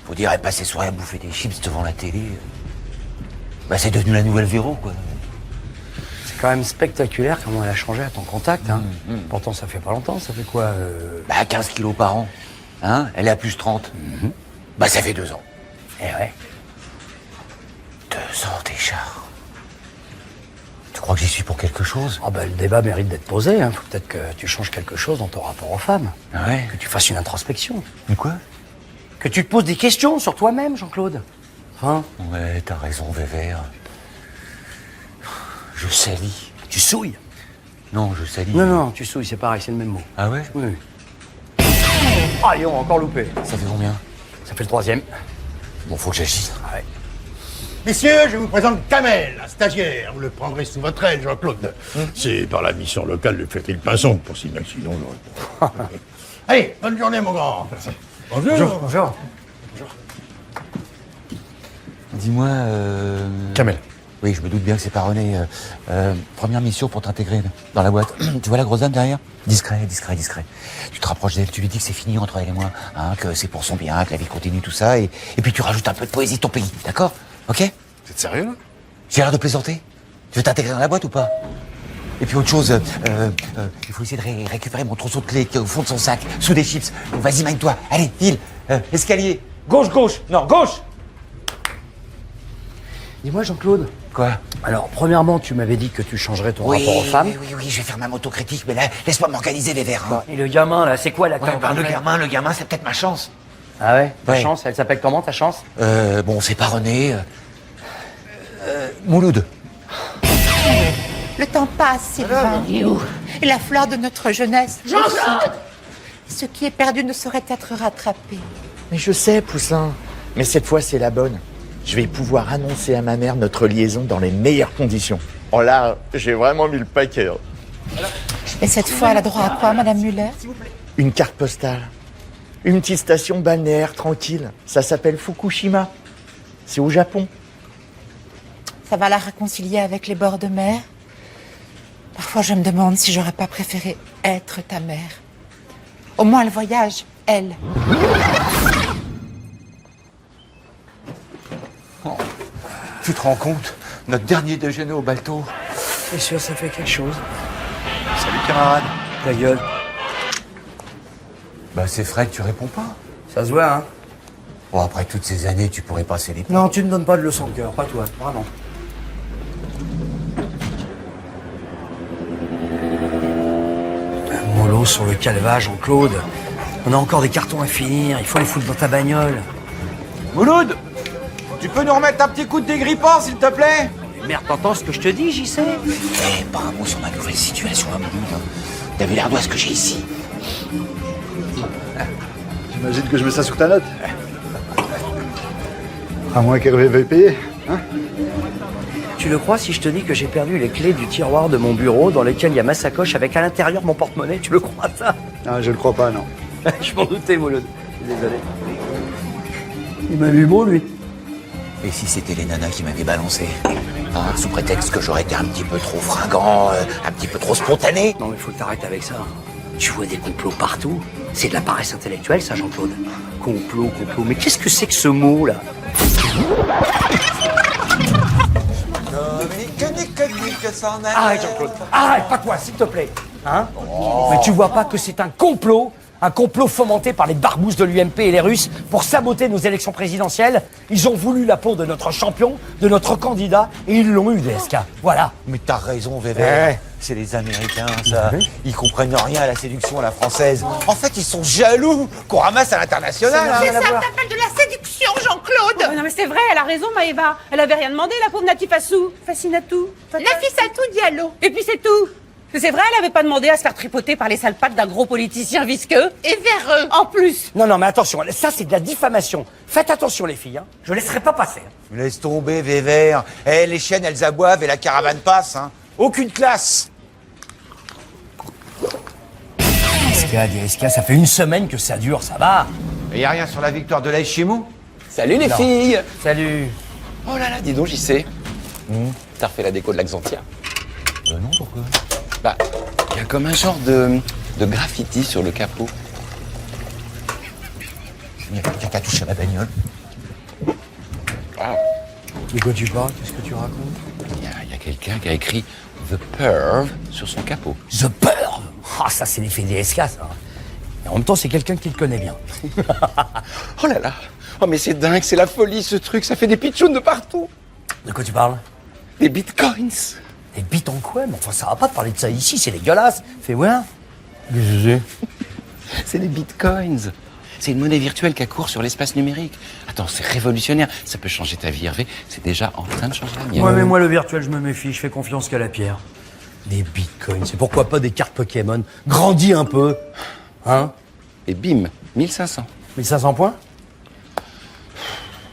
Faut dire, elle passe ses soirées à bouffer des chips devant la télé. C'est devenu la nouvelle Véro, quoi. C'est quand même spectaculaire comment elle a changé à ton contact. Hein. Pourtant, ça fait pas longtemps. Ça fait quoi 15 kilos par an. Hein, elle est à plus 30. Ça fait 2 ans. Eh ouais. 2 ans déjà. Tu crois que j'y suis pour quelque chose? Le débat mérite d'être posé. Hein. Faut peut-être que tu changes quelque chose dans ton rapport aux femmes. Ah ouais? Que tu fasses une introspection. Mais quoi? Que tu te poses des questions sur toi-même, Jean-Claude. Hein? Ouais, t'as raison, Vévert. Je salis. Tu souilles? Non, je salis. Non, tu souilles, c'est pareil, c'est le même mot. Ah ouais? Oui. Ah, Léon, encore loupé. Ça fait combien? Ça fait le 3e. Bon, faut que j'agisse. Ah ouais. Messieurs, je vous présente Kamel, un stagiaire. Vous le prendrez sous votre aile, Jean-Claude. C'est par la mission locale de Fétry-le-Pinson, pour si sinon j'aurais pas. Allez, bonne journée, mon grand. Bonjour. Bonjour. Dis-moi... Kamel. Oui, je me doute bien que c'est pas René. Première mission pour t'intégrer dans la boîte. Tu vois la grosse dame derrière? Discret. Tu te rapproches d'elle, tu lui dis que c'est fini entre elle et moi, hein, que c'est pour son bien, que la vie continue, tout ça, et puis tu rajoutes un peu de poésie de ton pays, d'accord? Ok? Vous êtes sérieux, là? J'ai l'air de plaisanter? Tu veux t'intégrer dans la boîte ou pas? Et puis autre chose, il faut essayer de récupérer mon trousseau de clés qui est au fond de son sac, sous des chips. Donc vas-y, mène-toi. Allez, file. Escalier. Gauche. Non, gauche. Dis-moi, Jean-Claude. Quoi? Alors, premièrement, tu m'avais dit que tu changerais ton rapport aux femmes. Oui, je vais faire ma motocritique, mais là, laisse-moi m'organiser les verres. Hein. Et le gamin, là, c'est quoi l'acteur? Le gamin, c'est peut-être ma chance. Ah ouais? Ta chance, elle s'appelle comment, ta chance? C'est pas René. Mouloud. Le temps passe, Sylvain. Et la fleur de notre jeunesse. Jean-Claude! Ce qui est perdu ne saurait être rattrapé. Mais je sais, Poussin. Mais cette fois, c'est la bonne. Je vais pouvoir annoncer à ma mère notre liaison dans les meilleures conditions. Oh là, j'ai vraiment mis le paquet. Et cette fois, elle a droit à quoi, Madame Muller? Une carte postale. Une petite station balnéaire tranquille. Ça s'appelle Fukushima. C'est au Japon. Ça va la réconcilier avec les bords de mer? Parfois, je me demande si j'aurais pas préféré être ta mère. Au moins, elle voyage, elle. Tu te rends compte? Notre dernier déjeuner au Balto. C'est sûr, ça fait quelque chose. Salut, camarade. Ta gueule. C'est Fred, tu réponds pas. Ça se voit, hein? Bon, après toutes ces années, tu pourrais passer les... Non, tu ne donnes pas de leçon de cœur, pas toi, vraiment. Mollo sur le calvage, Jean-Claude. On a encore des cartons à finir, il faut les foutre dans ta bagnole. Mouloud, tu peux nous remettre un petit coup de dégrippant, s'il te plaît? Merde, t'entends ce que je te dis, JC? Pas un mot sur ma nouvelle situation à Mouloud. T'as vu l'ardoise que j'ai ici? J'imagine que je mets ça sur ta note. À moins qu'Hervé veuille payer, hein? Tu le crois si je te dis que j'ai perdu les clés du tiroir de mon bureau dans lesquelles il y a ma sacoche avec à l'intérieur mon porte-monnaie? Tu le crois ça? Ah, je le crois pas, non. Je m'en doutais, Mouloud. Désolé. Il m'a vu beau, lui. Et si c'était les nanas qui m'avaient balancé hein, sous prétexte que j'aurais été un petit peu trop fringant, un petit peu trop spontané? Non, mais faut que t'arrêtes avec ça. Tu vois des complots partout. C'est de la paresse intellectuelle, ça, Jean-Claude. Complot. Mais qu'est-ce que c'est que ce mot-là? Arrête, Jean-Claude. Arrête, pas toi, s'il te plaît. Hein? Mais tu vois pas que c'est un complot fomenté par les barbouzes de l'UMP et les Russes pour saboter nos élections présidentielles. Ils ont voulu la peau de notre champion, de notre candidat, et ils l'ont eu, DSK. Voilà. Mais t'as raison, Vévé. C'est les Américains, ça. Ils comprennent rien à la séduction à la française. En fait, ils sont jaloux qu'on ramasse à l'international. C'est ça que t'appelles de la séduction, Jean-Claude. Oh, non, mais c'est vrai, elle a raison, Maëva. Elle avait rien demandé, la pauvre Natifassou. Fascinatou. Nafissatou Diallo. Et puis c'est tout. C'est vrai, elle avait pas demandé à se faire tripoter par les sales pattes d'un gros politicien visqueux. Et véreux, en plus. Non, mais attention, ça c'est de la diffamation. Faites attention, les filles, hein. Je laisserai pas passer. Laisse tomber, Vévert. Les chiennes, elles aboivent et la caravane passe. Hein. Aucune classe. DSK, ça fait une semaine que ça dure, ça va. Et y a rien sur la victoire de l'Aïchimou? Salut les filles. Salut. Oh là là, dis donc, j'y sais. T'as refait la déco de l'Axantia? Non, pourquoi? Bah, il y a comme un genre de graffiti sur le capot. Il y a quelqu'un qui a touché ma bagnole. Ah. De quoi tu parles? Qu'est-ce que tu racontes? Il y a quelqu'un qui a écrit The Perv sur son capot. The Perv? Ah, ça c'est l'effet DSK, ça. Et en même temps, c'est quelqu'un qui le connaît bien. Oh là là. Oh mais c'est dingue, c'est la folie ce truc, ça fait des pitchounes de partout. De quoi tu parles? Des bitcoins. Des bits en quoi? Mais enfin, ça va pas de parler de ça ici, c'est dégueulasse. Fais voir. C'est des bitcoins. C'est une monnaie virtuelle qui court sur l'espace numérique. Attends, c'est révolutionnaire. Ça peut changer ta vie, Hervé. C'est déjà en train de changer la mienne. Ouais, mais moi, le virtuel, je me méfie. Je fais confiance qu'à la pierre. Des bitcoins, c'est pourquoi pas des cartes Pokémon. Grandis un peu. Hein? Et bim, 1500. 1500 points?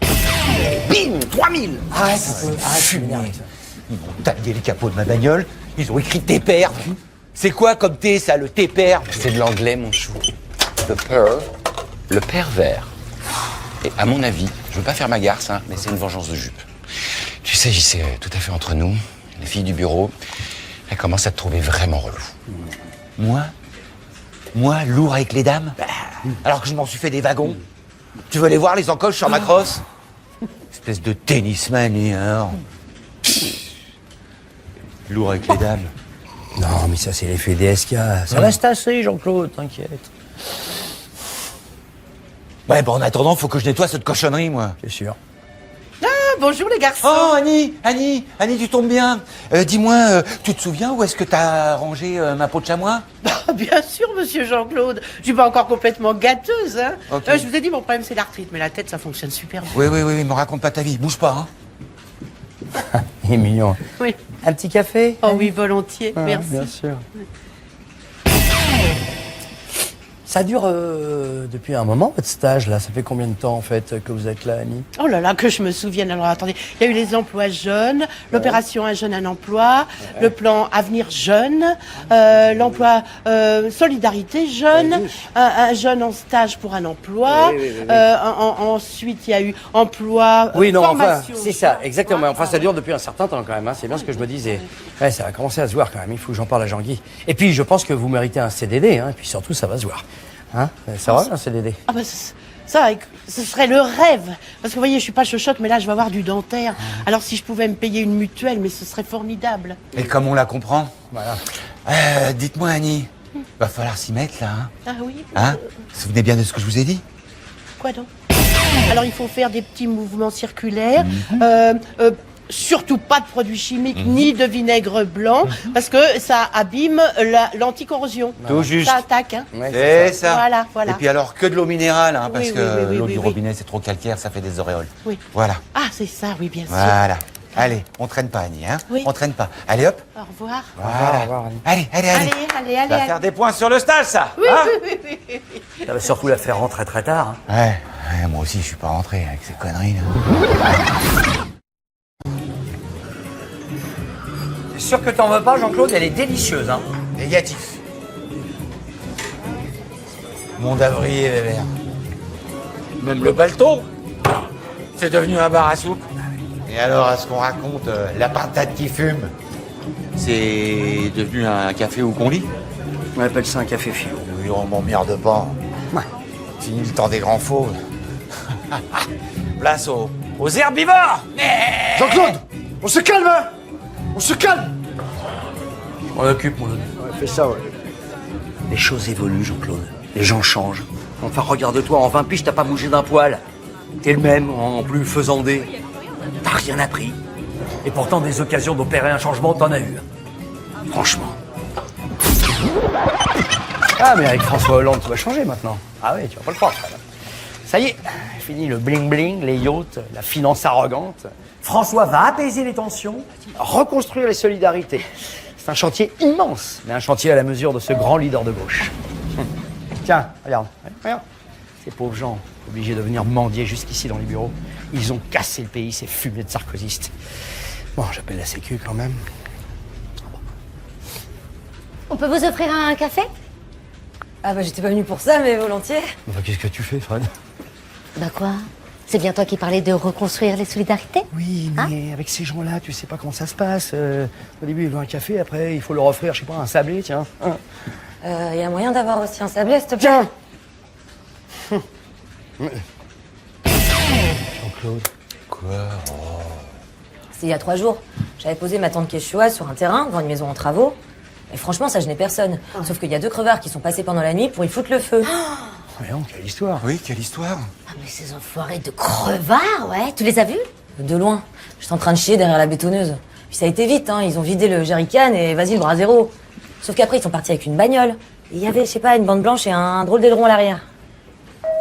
Bim, 3000. Arrête, fumier. Ils m'ont tagué les capots de ma bagnole. Ils ont écrit tes pères. C'est quoi comme thé, ça, le thé père? C'est de l'anglais, mon chou. The perv, le pervers. Et à mon avis, je veux pas faire ma garce, hein, mais c'est une vengeance de jupe. Tu sais, j'y sais tout à fait entre nous. Les filles du bureau, elles commencent à te trouver vraiment relou. Moi, lourd avec les dames? Alors que je m'en suis fait des wagons. Tu veux les voir, les encoches sur ma crosse? Espèce de tennisman, et alors. Lourd avec les dames. Non, mais ça, c'est l'effet DSK. Ça reste assez, Jean-Claude, t'inquiète. Ouais, bon, en attendant, faut que je nettoie cette cochonnerie, moi. C'est sûr. Ah, bonjour les garçons. Oh, Annie, tu tombes bien. Dis-moi, tu te souviens où est-ce que t'as rangé ma peau de chamois? Bien sûr, monsieur Jean-Claude. Je suis pas encore complètement gâteuse, hein. Ok. Je vous ai dit, mon problème, c'est l'arthrite, mais la tête, ça fonctionne super bien. Oui, me raconte pas ta vie. Bouge pas, hein. Il est mignon. Oui. Un petit café? Oh oui, volontiers. Merci. Bien sûr. Ça dure depuis un moment, votre stage, là. Ça fait combien de temps, en fait, que vous êtes là, Annie? Oh là là, que je me souvienne. Alors attendez, il y a eu les emplois jeunes, l'opération Un jeune, un emploi, le plan Avenir jeune, l'emploi Solidarité jeune, un jeune en stage pour un emploi. Ensuite, il y a eu emploi Oui, non, enfin, formation. c'est ça, exactement. Mais enfin, ça dure depuis un certain temps, quand même. Hein. C'est bien ce que je me disais. Ouais, ça va commencer à se voir, quand même. Il faut que j'en parle à Jean-Guy. Et puis, je pense que vous méritez un CDD, hein. Et puis surtout, ça va se voir. Hein? Ça va, un CDD? Ah bah ça, ce serait le rêve. Parce que vous voyez, je suis pas chochotte, mais là, je vais avoir du dentaire. Alors si je pouvais me payer une mutuelle, mais ce serait formidable. Et comme on la comprend? Voilà. Dites-moi, Annie, va falloir s'y mettre, là, hein? Ah oui? Hein? Vous vous souvenez bien de ce que je vous ai dit? Quoi donc? Alors il faut faire des petits mouvements circulaires. Surtout pas de produits chimiques ni de vinaigre blanc parce que ça abîme l'anticorrosion. Tout juste. Ça attaque, hein. Ouais, c'est ça. Voilà. Et puis alors que de l'eau minérale, hein, parce Oui, que oui, l'eau oui, du oui. robinet c'est trop calcaire, ça fait des auréoles. Oui. Voilà. Ah, c'est ça, oui, bien sûr. Voilà. Allez, on traîne pas, Annie, hein? Oui. On traîne pas. Allez, hop. Au revoir. Voilà. Allez. Allez. Ça va faire des points sur le stage, ça. Oui, hein oui. Ça va surtout la faire rentrer très tard. Hein. Ouais, moi aussi, je suis pas rentré avec ces conneries, là. C'est sûr que t'en veux pas, Jean-Claude, elle est délicieuse. Hein. Négatif. Mon davrier, Weber. Même le balto, c'est devenu un bar à soupe. Et alors, à ce qu'on raconte, la patate qui fume, c'est devenu un café où qu'on lit. On appelle ça un café philo. Oui, on m'emmerde pas. Ouais. Fini le temps des grands fauves. Place aux herbivores. Jean-Claude, on se calme, hein? On se calme. On occupe, mon Claude. Ouais, fais ça, ouais. Les choses évoluent, Jean-Claude. Les gens changent. Enfin, regarde-toi, en 20 piges, t'as pas bougé d'un poil. T'es le même, en plus faisandé. T'as rien appris. Et pourtant, des occasions d'opérer un changement, t'en as eu. Franchement. Ah, mais avec François Hollande, tu vas changer maintenant. Ah oui, tu vas pas le croire, frère. Ça y est, fini le bling-bling, les yachts, la finance arrogante. François va apaiser les tensions, reconstruire les solidarités. C'est un chantier immense, mais un chantier à la mesure de ce grand leader de gauche. Tiens, regarde. Ces pauvres gens, obligés de venir mendier jusqu'ici dans les bureaux, ils ont cassé le pays, ces fumées de sarkozystes. Bon, j'appelle la sécu quand même. On peut vous offrir un café? Ah bah j'étais pas venue pour ça, mais volontiers. Enfin, qu'est-ce que tu fais, Fred? Bah quoi? C'est bien toi qui parlais de reconstruire les solidarités? Oui, mais avec ces gens-là, tu sais pas comment ça se passe. Au début, ils veulent un café, après, il faut leur offrir, je sais pas, un sablé, tiens. Y a moyen d'avoir aussi un sablé, s'il te plaît? Jean-Claude. Quoi? C'était il y a 3 jours. J'avais posé ma tente quechua sur un terrain, devant une maison en travaux. Et franchement, ça gênait personne. Sauf qu'il y a 2 crevards qui sont passés pendant la nuit pour y foutre le feu. Voyons, quelle histoire. Oui, quelle histoire. Ah mais ces enfoirés de crevards, ouais. Tu les as vus? De loin. J'étais en train de chier derrière la bétonneuse. Puis ça a été vite, hein. Ils ont vidé le jerrycan et vas-y, le bras zéro. Sauf qu'après, ils sont partis avec une bagnole. Et il y avait, je sais pas, une bande blanche et un drôle d'aileron à l'arrière.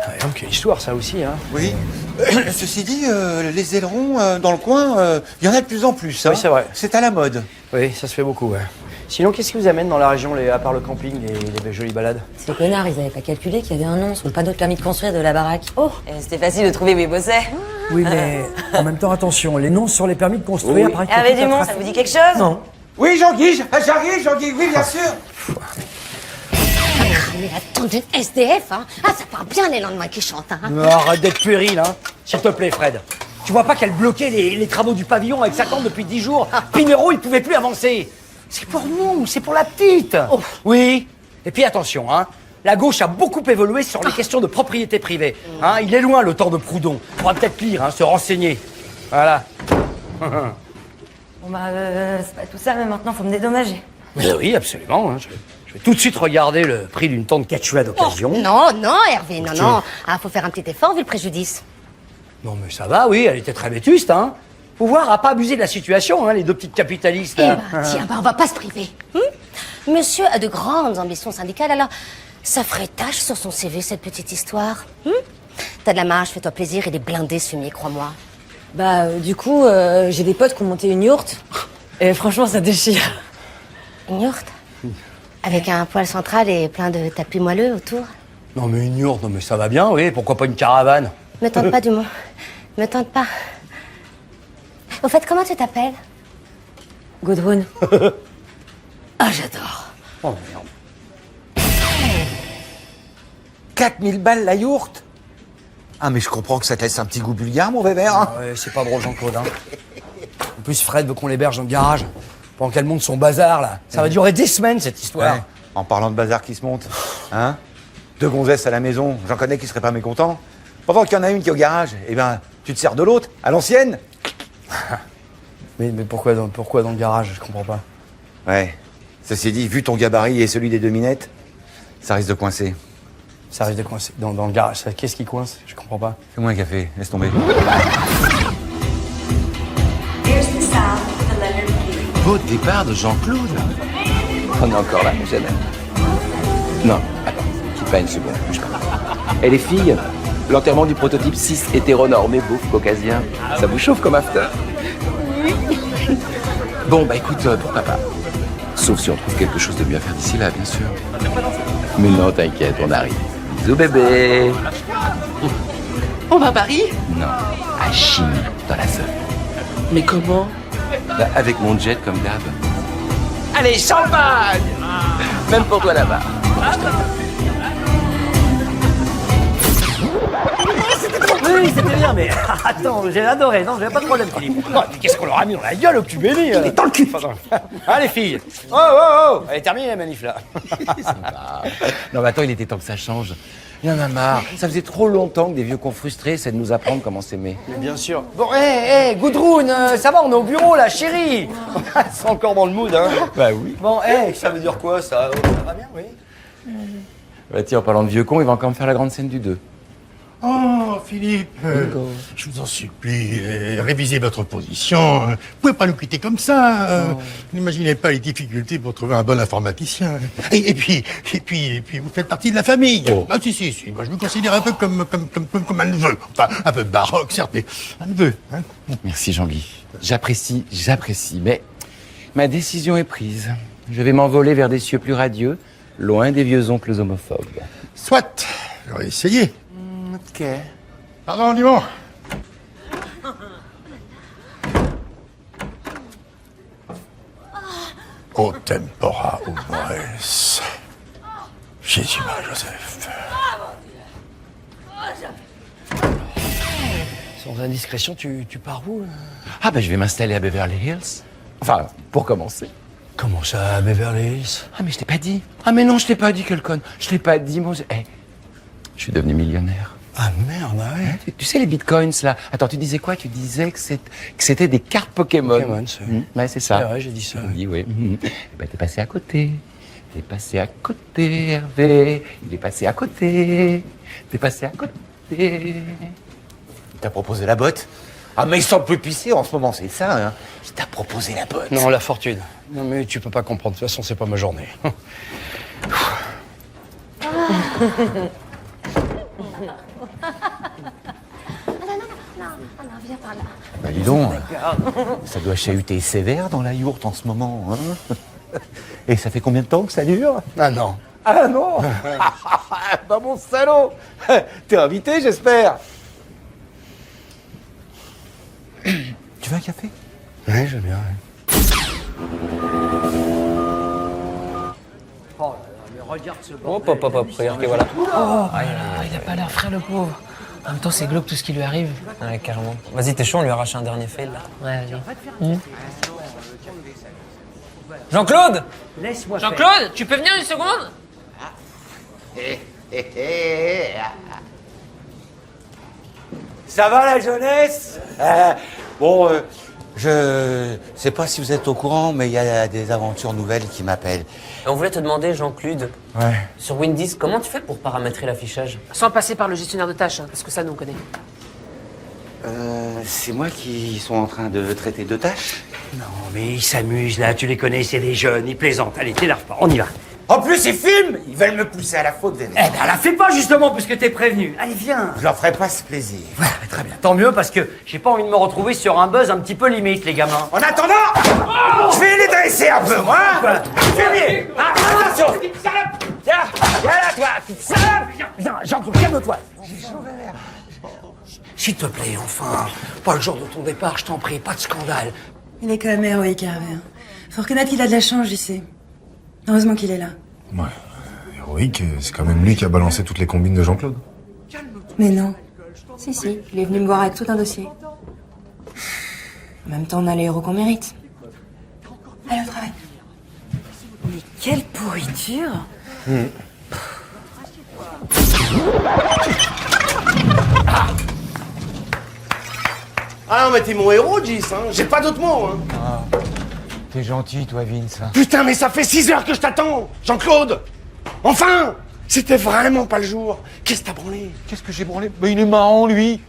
Voyons, quelle histoire, ça aussi, hein. Oui. Ceci dit, les ailerons dans le coin, il y en a de plus en plus. Hein. Oui, c'est vrai. C'est à la mode. Oui, ça se fait beaucoup, ouais. Sinon, qu'est-ce qui vous amène dans la région, à part le camping et les jolies balades? Ces connards, ils avaient pas calculé qu'il y avait un nom sur le panneau de permis de construire de la baraque. Oh, et c'était facile de trouver où ils bossaient. Oui, mais en même temps, attention, les noms sur les permis de construire... Oui. Hervé Dumont, ça vous dit quelque chose? Non. Oui, Jean-Guy, j'arrive, Jean-Guy, oui, bien sûr. Mais la tante d'une SDF, hein. Ah, ça part bien les lendemains qui chantent, hein. Arrête d'être puéril, hein. S'il te plaît, Fred. Tu vois pas qu'elle bloquait les travaux du pavillon avec sa tante depuis 10 jours? Pinero, il pouvait plus avancer. C'est pour nous, c'est pour la petite. Oh. Oui. Et puis attention, hein. La gauche a beaucoup évolué sur les questions de propriété privée. Hein, il est loin le temps de Proudhon. Faudra peut-être lire, hein, se renseigner. Voilà. Bon bah, c'est pas tout ça, mais maintenant, faut me dédommager. Mais oui, absolument. Hein. Je vais tout de suite regarder le prix d'une tente quechua d'occasion. Oh, non, Hervé, non. Ah, faut faire un petit effort vu le préjudice. Non, mais ça va, oui, elle était très vétuste, hein. Pouvoir a pas abusé de la situation, hein, les 2 petites capitalistes. Eh Là. ben, tiens, on va pas se priver. Monsieur a de grandes ambitions syndicales, alors ça ferait tâche sur son CV, cette petite histoire. T'as de la marge, fais-toi plaisir, et des blindés ce fumier, crois-moi. Bah, du coup, j'ai des potes qui ont monté une yourte. Et franchement, ça déchire. Une yourte? Avec un poêle central et plein de tapis moelleux autour? Non, mais une yourte, non, mais ça va bien, oui, pourquoi pas une caravane? Me tente pas, Dumont. Me tente pas. Au fait, comment tu t'appelles? Gudrun. Ah, j'adore. Oh, merde. 4000 balles la yourte. Ah, mais je comprends que ça te laisse un petit goût bulgare, mon Weber. Hein. Ouais, c'est pas drôle, Jean-Claude. Hein. En plus, Fred veut qu'on l'héberge dans le garage. Pendant qu'elle monte son bazar, là. Ça va durer des semaines, cette histoire. Ouais. En parlant de bazar qui se monte. Hein? 2 gonzesses à la maison, j'en connais qui seraient pas mécontents. Pendant qu'il y en a une qui est au garage, eh ben, tu te sers de l'autre, à l'ancienne. mais pourquoi dans le garage? Je comprends pas. Ouais. Ceci dit, vu ton gabarit et celui des 2 minettes, ça risque de coincer. Ça risque de coincer. Dans le garage, qu'est-ce qui coince? Je comprends pas. Fais-moi un café, laisse tomber. Beau départ de Jean-Claude. On est encore là, mes jeunes. Non, attends, quitte pas une seconde, bouge pas. Et les filles, l'enterrement du prototype 6 hétéronormé beauf caucasien, ça vous chauffe comme after? oui. Bon, bah écoute, pourquoi pas. Sauf si on trouve quelque chose de mieux à faire d'ici là, bien sûr. Mais non, t'inquiète, on arrive. Bisous, bébé. On va à Paris? Non, à Chine, dans la zone. Mais comment? Bah, avec mon jet, comme d'hab. Allez, champagne! Même pour toi là-bas. Oui, c'était bien, mais attends, j'ai adoré. Non, j'avais pas de problème, Philippe. Oh, puis qu'est-ce qu'on leur a mis dans la gueule au cul béni? Il est dans le cul. Ah, les filles. Oh. Elle est terminée, la manif, là. Non, mais attends, il était temps que ça change. Il y en a marre. Ça faisait trop longtemps que des vieux cons frustrés essaient de nous apprendre comment s'aimer. Mais bien sûr. Bon, hé, Gudrun, ça va, on est au bureau, là, chérie. C'est encore dans le mood, hein. Bah oui. Bon, ça veut dire quoi, ça? Ça va bien, oui. Bah tiens, en parlant de vieux cons, il va encore me faire la grande scène du 2. Oh, Philippe, je vous en supplie, révisez votre position. Vous pouvez pas nous quitter comme ça. N'imaginez pas les difficultés pour trouver un bon informaticien. Et puis, vous faites partie de la famille. Ah, si. Moi, je me considère un peu comme un neveu. Enfin, un peu baroque, certes, mais un neveu. Hein. Merci, Jean-Guy. J'apprécie, mais ma décision est prise. Je vais m'envoler vers des cieux plus radieux, loin des vieux oncles homophobes. Soit, j'aurais essayé. Ok. Pardon, Dumont. O tempora humoris. Jésus-Marie-Joseph. Sans indiscrétion, tu pars où, là? Ah bah je vais m'installer à Beverly Hills. Enfin, pour commencer. Comment ça, à Beverly Hills? Ah mais je t'ai pas dit. Ah mais non, je t'ai pas dit, quel con. Je t'ai pas dit, moi. Je suis devenu millionnaire. Ah merde, ah ouais. Tu sais les bitcoins là. Attends, tu disais quoi? Tu disais que c'était des cartes Pokémon. Ouais, c'est ça. Ouais, j'ai dit ça. Oui. Bah t'es passé à côté. T'es passé à côté, Hervé. Il est passé à côté. T'es passé à côté. Il t'a proposé la botte? Ah mais il semble plus pisser en ce moment, c'est ça, hein. Il t'a proposé la botte. Non, la fortune. Non mais tu peux pas comprendre. De toute façon, c'est pas ma journée. Non, viens par là. Bah dis donc, ça doit chahuter sévère dans la yourte en ce moment, hein. Et ça fait combien de temps que ça dure? Ah non. Ah non. Bah mon salaud. T'es invité, j'espère. Tu veux un café? Ouais, j'aime bien, Oh, mais regarde ce bordel. Hop, regarde, voilà. Il a pas l'air frais, le pauvre. En même temps, c'est glauque tout ce qui lui arrive. Ouais, carrément. Vas-y, t'es chaud, on lui arrache un dernier fail, là. Ouais, vas-y. Jean-Claude! Laisse-moi Jean-Claude, tu peux venir une seconde? Ça va la jeunesse? Bon, je sais pas si vous êtes au courant, mais il y a des aventures nouvelles qui m'appellent. On voulait te demander, Jean-Claude, Ouais. sur Windows, comment tu fais pour paramétrer l'affichage? Sans passer par le gestionnaire de tâches, hein, parce que ça, nous, on connaît. C'est moi qui sont en train de traiter de tâches? Non, mais ils s'amusent, là. Tu les connais, c'est des jeunes. Ils plaisantent. Allez, t'énerve pas. On y va. En plus, ils filment! Ils veulent me pousser à la faute, Véné. Eh ben, la fais pas, justement, puisque t'es prévenu. Allez, viens. Je leur ferai pas ce plaisir. Ouais, mais très bien. Tant mieux, parce que j'ai pas envie de me retrouver sur un buzz un petit peu limite, les gamins. En attendant, je vais les dresser un peu, moi. Voilà. Fumier! Attention! Tiens, viens là, toi, petite salope. Viens, Jean-Claude, calme-toi. S'il te plaît, enfin. Pas le jour de ton départ, je t'en prie, pas de scandale. Il est quand même héroïque, Hervé. Faut reconnaître qu'il a de la chance, j'y sais. Heureusement qu'il est là. Ouais. Héroïque, c'est quand même lui qui a balancé toutes les combines de Jean-Claude. Mais non. Si, il est venu me voir avec tout un dossier. En même temps, on a les héros qu'on mérite. Allez, au travail. Mais quelle pourriture! Ah non, mais t'es mon héros, Gis, hein. J'ai pas d'autres mots, hein. Ah, t'es gentil, toi, Vince. Putain, mais ça fait 6 heures que je t'attends, Jean-Claude. Enfin, c'était vraiment pas le jour. Qu'est-ce que t'as branlé? Qu'est-ce que j'ai branlé? Mais il est marrant, lui.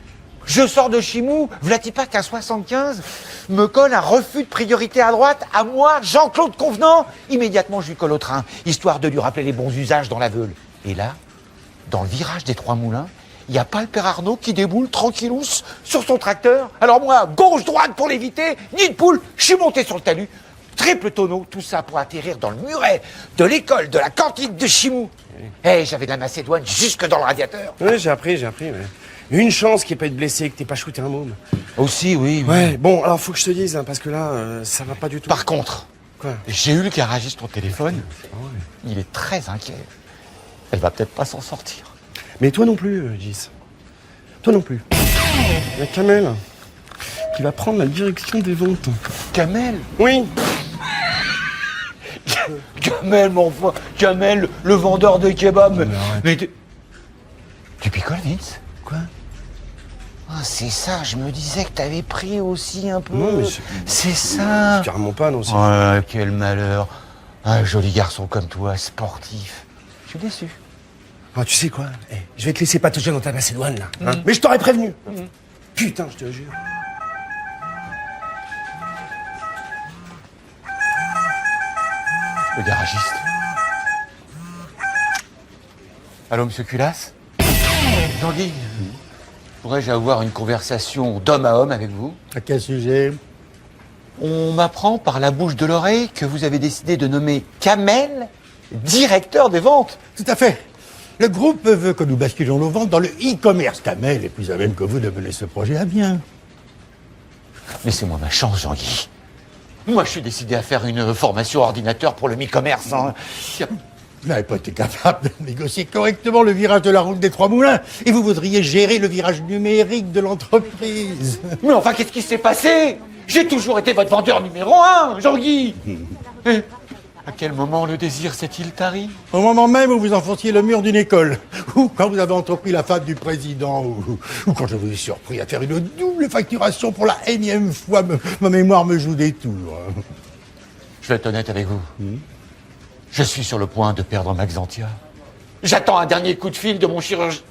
Je sors de Chimou, v'là-t-il pas qu'un 75 me colle un refus de priorité à droite, à moi, Jean-Claude Convenant? Immédiatement, je lui colle au train, histoire de lui rappeler les bons usages dans la Veule. Et là, dans le virage des Trois Moulins, il n'y a pas le père Arnaud qui déboule tranquillous sur son tracteur. Alors moi, gauche-droite pour l'éviter, nid de poule, je suis monté sur le talus. Triple tonneau, tout ça pour atterrir dans le muret de l'école de la cantine de Chimou. Eh, j'avais de la macédoine jusque dans le radiateur. Oui, j'ai appris, mais... Une chance qu'il n'y ait pas été blessé, que t'aies pas shooté un môme. Aussi, oui. Ouais, bon, alors faut que je te dise, hein, parce que là, ça va pas du tout. Par contre, quoi, j'ai eu le garagiste au téléphone. Il est très inquiet. Elle va peut-être pas s'en sortir. Mais toi non plus, Gis. Toi non plus. Il y a Kamel qui va prendre la direction des ventes. Kamel? Oui. Kamel, mon enfant. Kamel, le vendeur de kebab. Mais tu picoles, Vince? Quoi? Ah, c'est ça, je me disais que t'avais pris aussi un peu. Non, mais c'est ça. Carrément pas, non. Oh, quel malheur. Un joli garçon comme toi, sportif. Je suis déçu. Ah, tu sais quoi? Je vais te laisser patauger dans ta macédoine, là. Hein, mais je t'aurais prévenu. Putain, je te jure. Le garagiste. Allô, monsieur Culasse? Jean-Guy, pourrais-je avoir une conversation d'homme à homme avec vous? À quel sujet? On m'apprend par la bouche de l'oreille que vous avez décidé de nommer Kamel directeur des ventes. Tout à fait. Le groupe veut que nous basculions nos ventes dans le e-commerce. Kamel est plus à même que vous de mener ce projet à bien. Laissez-moi ma chance, Jean-Guy. Moi, je suis décidé à faire une formation ordinateur pour le e-commerce. Hein. Vous n'avez pas été capable de négocier correctement le virage de la route des Trois Moulins et vous voudriez gérer le virage numérique de l'entreprise. Mais enfin, qu'est-ce qui s'est passé? J'ai toujours été votre vendeur numéro 1, Jean-Guy. À quel moment le désir s'est-il tari? Au moment même où vous enfonciez le mur d'une école, ou quand vous avez entrepris la fête du président, ou quand je vous ai surpris à faire une double facturation pour la énième fois, ma mémoire me joue des tours. Je vais être honnête avec vous. Je suis sur le point de perdre ma Xantia. J'attends un dernier coup de fil de mon chirurgien,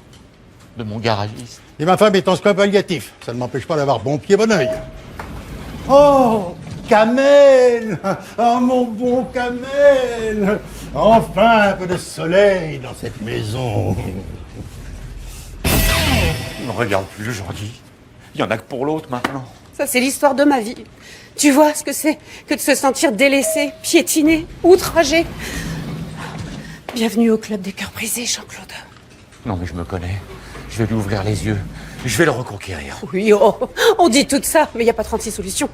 de mon garagiste. Et ma femme est en soins palliatifs. Ça ne m'empêche pas d'avoir bon pied, bon oeil. Oh, Kamel! Oh, mon bon Kamel! Enfin un peu de soleil dans cette maison. Ne regarde plus, Jean-Guy. Il y en a que pour l'autre maintenant. Ça, c'est l'histoire de ma vie. Tu vois ce que c'est que de se sentir délaissé, piétiné, outragé. Bienvenue au club des cœurs brisés, Jean-Claude. Non, mais je me connais. Je vais lui ouvrir les yeux. Je vais le reconquérir. Oui, oh, on dit tout ça, mais il n'y a pas 36 solutions.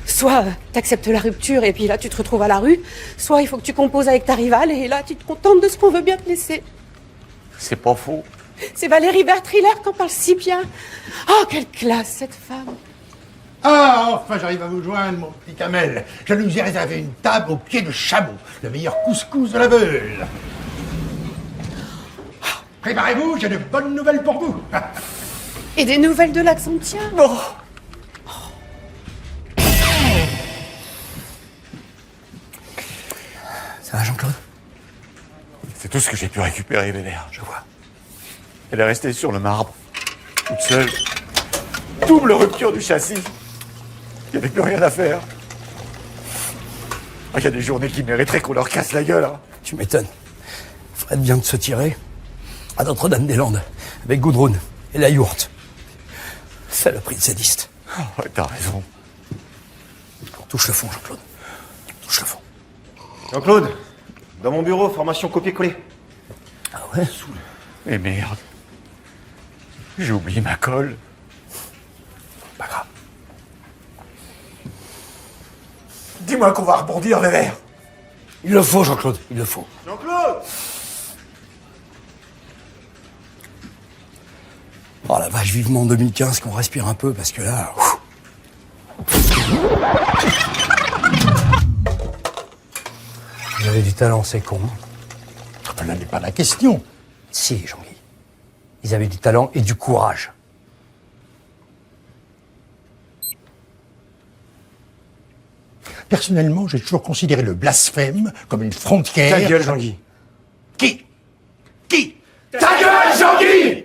Soit t'acceptes la rupture et puis là tu te retrouves à la rue, soit il faut que tu composes avec ta rivale et là tu te contentes de ce qu'on veut bien te laisser. C'est pas faux. C'est Valérie Bertriller qui en parle si bien. Oh, quelle classe cette femme. Ah, enfin j'arrive à vous joindre, mon petit Kamel. Je nous ai réservé une table au pied de chameau, le meilleur couscous de la Veule. Préparez-vous, j'ai de bonnes nouvelles pour vous. Et des nouvelles de l'Axantia? Non. Ça va, Jean-Claude? C'est tout ce que j'ai pu récupérer, Bébert. Je vois. Elle est restée sur le marbre, toute seule. Double rupture du châssis. Il n'y avait plus rien à faire. Ah, il y a des journées qui mériteraient qu'on leur casse la gueule. Hein. Tu m'étonnes. Fred vient de se tirer à Notre-Dame-des-Landes avec Gudrun et la yourte. Saloperie de sadiste. Oh, ouais, t'as raison. Touche le fond, Jean-Claude. Touche le fond. Jean-Claude, dans mon bureau, formation copier-coller. Ah ouais? Mais merde. J'ai oublié ma colle. Pas grave. Dis-moi qu'on va rebondir, Bébert. Il le faut, Jean-Claude, il le faut. Jean-Claude! Oh la vache, vivement en 2015 qu'on respire un peu parce que là... Vous avez du talent, c'est con. Là n'est pas la question. Si, Jean-Guy. Ils avaient du talent et du courage. Personnellement, j'ai toujours considéré le blasphème comme une frontière... Ta gueule, Jean-Guy. Qui? Ta gueule, Jean-Guy!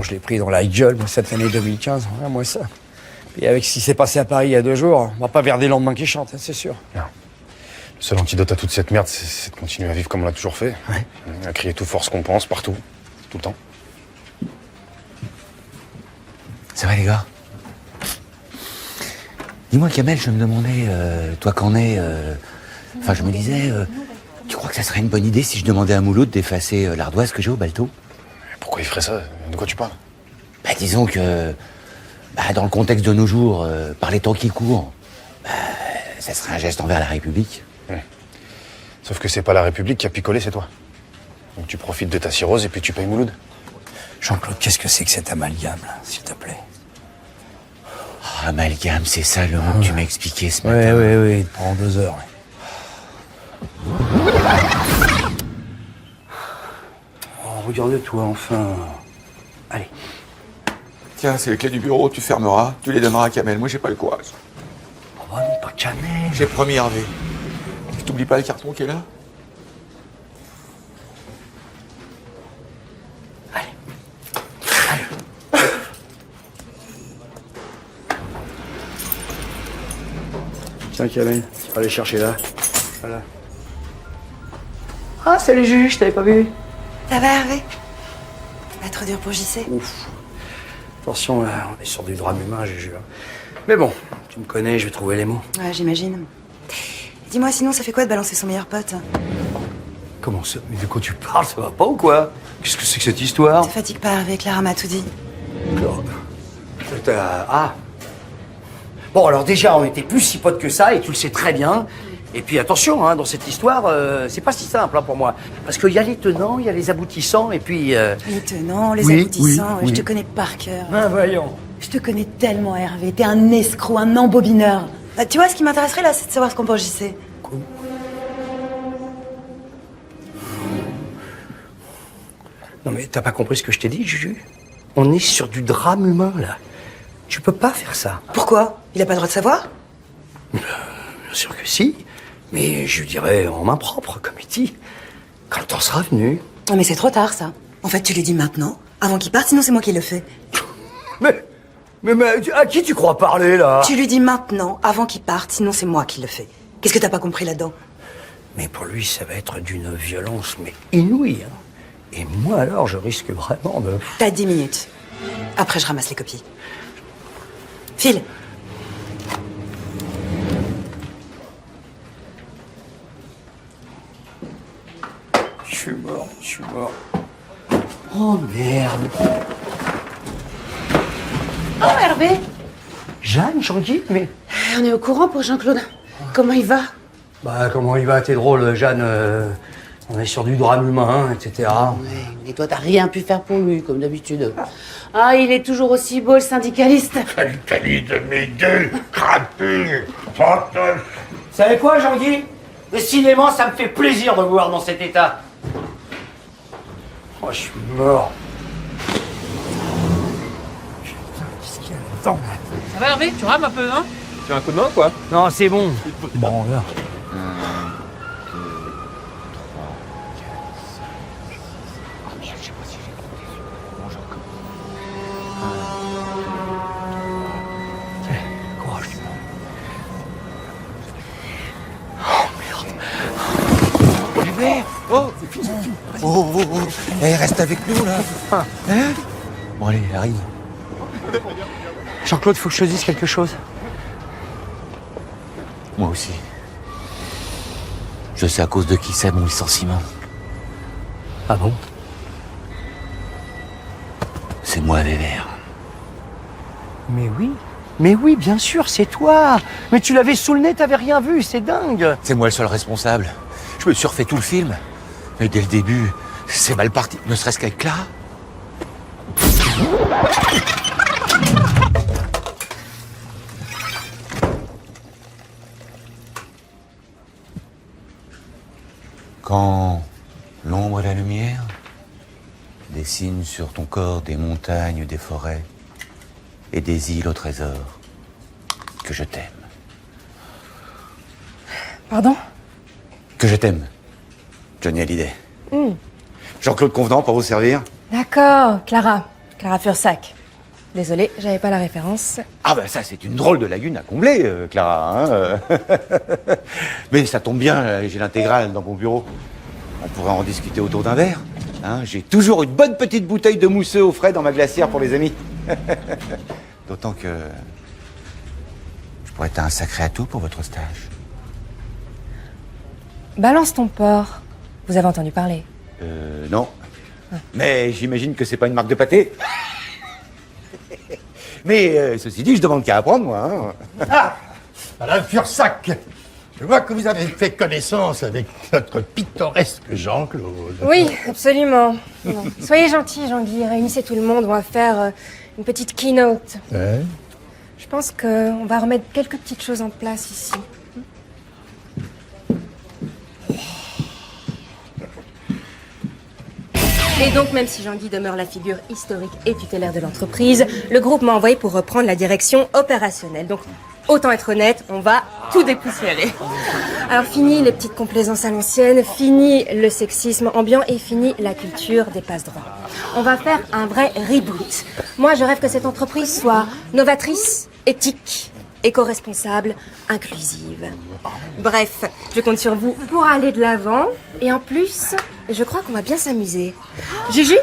comment je l'ai pris dans la gueule, moi, cette année 2015. Ouais, moi, ça. Et avec ce qui s'est passé à Paris il y a 2 jours, on va pas vers des lendemains qui chantent, hein, c'est sûr. Non. Le seul antidote à toute cette merde, c'est de continuer à vivre comme on l'a toujours fait. Ouais. À crier tout fort ce qu'on pense, partout, tout le temps. C'est vrai, les gars. Dis-moi, Kamel, je me demandais, toi qu'en es... Enfin, je me disais, tu crois que ça serait une bonne idée si je demandais à Mouloud d'effacer l'ardoise que j'ai au balto? Pourquoi il ferait ça? De quoi tu parles? Bah, disons que, dans le contexte de nos jours, par les temps qui courent, ça serait un geste envers la République. Sauf que c'est pas la République qui a picolé, c'est toi. Donc tu profites de ta cirrhose et puis tu payes Mouloud. Jean-Claude, qu'est-ce que c'est que cet amalgame, là, s'il te plaît? Oh, amalgame, c'est ça le mot que tu m'as expliqué ce matin. Oui, pendant 2 heures. Oh, regarde-toi, enfin. Allez. Tiens, c'est les clés du bureau, tu fermeras, tu les donneras à Kamel. Moi, j'ai pas le courage. Oh, non, pas Kamel. J'ai promis Hervé. Tu t'oublies pas le carton qui est là? Tiens, Kamel, tu vas aller chercher là. Voilà. Ah, salut Juge, je t'avais pas vu. Ça va, Hervé? Pas trop dur pour JC? Ouf. Attention, là, on est sur du drame humain, je jure. Mais bon, tu me connais, je vais trouver les mots. Ouais, j'imagine. Dis-moi, sinon, ça fait quoi de balancer son meilleur pote? Comment ça? Mais de quoi tu parles? Ça va pas ou quoi? Qu'est-ce que c'est que cette histoire? Te fatigue pas, Hervé, Clara m'a tout dit. Ah. Bon, alors déjà, on était plus si potes que ça, et tu le sais très bien. Et puis attention, hein, dans cette histoire, c'est pas si simple hein, pour moi. Parce qu'il y a les tenants, il y a les aboutissants, et puis... Les tenants, les Oui, aboutissants, oui. je te connais par cœur. Ah, voyons. Je te connais tellement, Hervé. T'es un escroc, un embobineur. Bah, tu vois, ce qui m'intéresserait là, c'est de savoir ce qu'on pense JC. Non mais t'as pas compris ce que je t'ai dit, Juju? On est sur du drame humain, là. Tu peux pas faire ça. Pourquoi? Il a pas le droit de savoir? Bien sûr que si. Mais je dirais en main propre, comme il dit. Quand le temps sera venu. Non mais c'est trop tard, ça. En fait, tu lui dis maintenant, avant qu'il parte, sinon c'est moi qui le fais. Mais à qui tu crois parler, là? Tu lui dis maintenant, avant qu'il parte, sinon c'est moi qui le fais. Qu'est-ce que t'as pas compris là-dedans? Mais pour lui, ça va être d'une violence, mais inouïe. Hein. Et moi, alors, je risque vraiment de... T'as 10 minutes. Après, je ramasse les copies. File. Je suis mort. Oh, merde. Oh, Hervé! Jeanne, Jean-Guy, mais... On est au courant pour Jean-Claude. Comment il va? Bah, comment il va? T'es drôle, Jeanne. On est sur du drame humain, etc. Et toi, t'as rien pu faire pour lui, comme d'habitude. Ah, il est toujours aussi beau, le syndicaliste. Syndicaliste, mes deux, crapule, fantoche. Vous savez quoi, Jean-Guy? Décidément, ça me fait plaisir de vous voir dans cet état. Oh, je suis mort. Qu'est-ce qu'il y a là-dedans? Ça va, Hervé? Tu rames un peu, hein? Tu as un coup de main, quoi? Non, c'est bon. Bon, là. Eh, reste avec nous, là. Hein? Bon, allez, arrive. Jean-Claude, faut que je te dise quelque chose. Moi aussi. Je sais à cause de qui c'est mon licenciement. Ah bon? C'est moi, Vévert. Mais oui, bien sûr, c'est toi. Mais tu l'avais sous le nez, t'avais rien vu, c'est dingue. C'est moi le seul responsable. Je me suis refait tout le film. Mais dès le début, c'est mal parti. Ne serait-ce qu'avec Clara. Quand l'ombre et la lumière dessinent sur ton corps des montagnes, des forêts et des îles au trésor, que je t'aime. Pardon? Que je t'aime. Johnny Hallyday. Jean-Claude Convenant pour vous servir. D'accord, Clara. Clara Fursac. Désolée, j'avais pas la référence. Ah ben ça, c'est une drôle de lagune à combler, Clara. Hein Mais ça tombe bien, j'ai l'intégrale dans mon bureau. On pourrait en discuter autour d'un verre. Hein, j'ai toujours une bonne petite bouteille de mousseux au frais dans ma glacière pour les amis. D'autant que je pourrais être un sacré atout pour votre stage. Balance ton porc. Vous avez entendu parler? Non. Mais j'imagine que c'est pas une marque de pâté. Mais ceci dit, je demande qu'à apprendre, moi. Hein. Ah, Madame Fursac, je vois que vous avez fait connaissance avec notre pittoresque Jean-Claude. Oui, absolument. Bon, soyez gentil, Jean-Guy. Réunissez tout le monde. On va faire une petite keynote. Ouais. Je pense qu'on va remettre quelques petites choses en place ici. Et donc, même si Jean-Guy demeure la figure historique et tutélaire de l'entreprise, le groupe m'a envoyé pour reprendre la direction opérationnelle. Donc, autant être honnête, on va tout dépoussiérer. Alors, fini les petites complaisances à l'ancienne, fini le sexisme ambiant et fini la culture des passe-droits. On va faire un vrai reboot. Moi, je rêve que cette entreprise soit novatrice, éthique, éco-responsable, inclusive. Bref, je compte sur vous pour aller de l'avant. Et en plus, je crois qu'on va bien s'amuser. Juju ?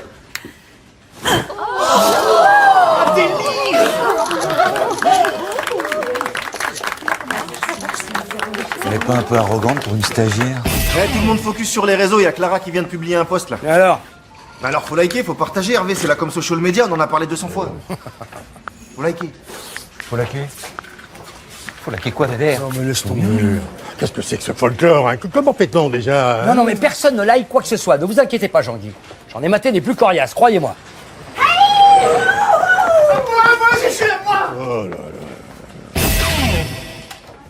Elle est pas un peu arrogante pour une stagiaire? Tout le monde focus sur les réseaux, il y a Clara qui vient de publier un post là. Et alors? Bah alors faut liker, faut partager, Hervé, c'est là comme social media, on en a parlé 200 fois. Faut liker. Faut laquer? Faut laquer quoi, Vévert? Non mais laisse tomber. Qu'est-ce que c'est que ce folklore, hein? Comment fait-on déjà? Non, non, mais personne ne like quoi que ce soit. Ne vous inquiétez pas, Jean-Guy. J'en ai maté des plus coriaces, croyez-moi. Oh là là.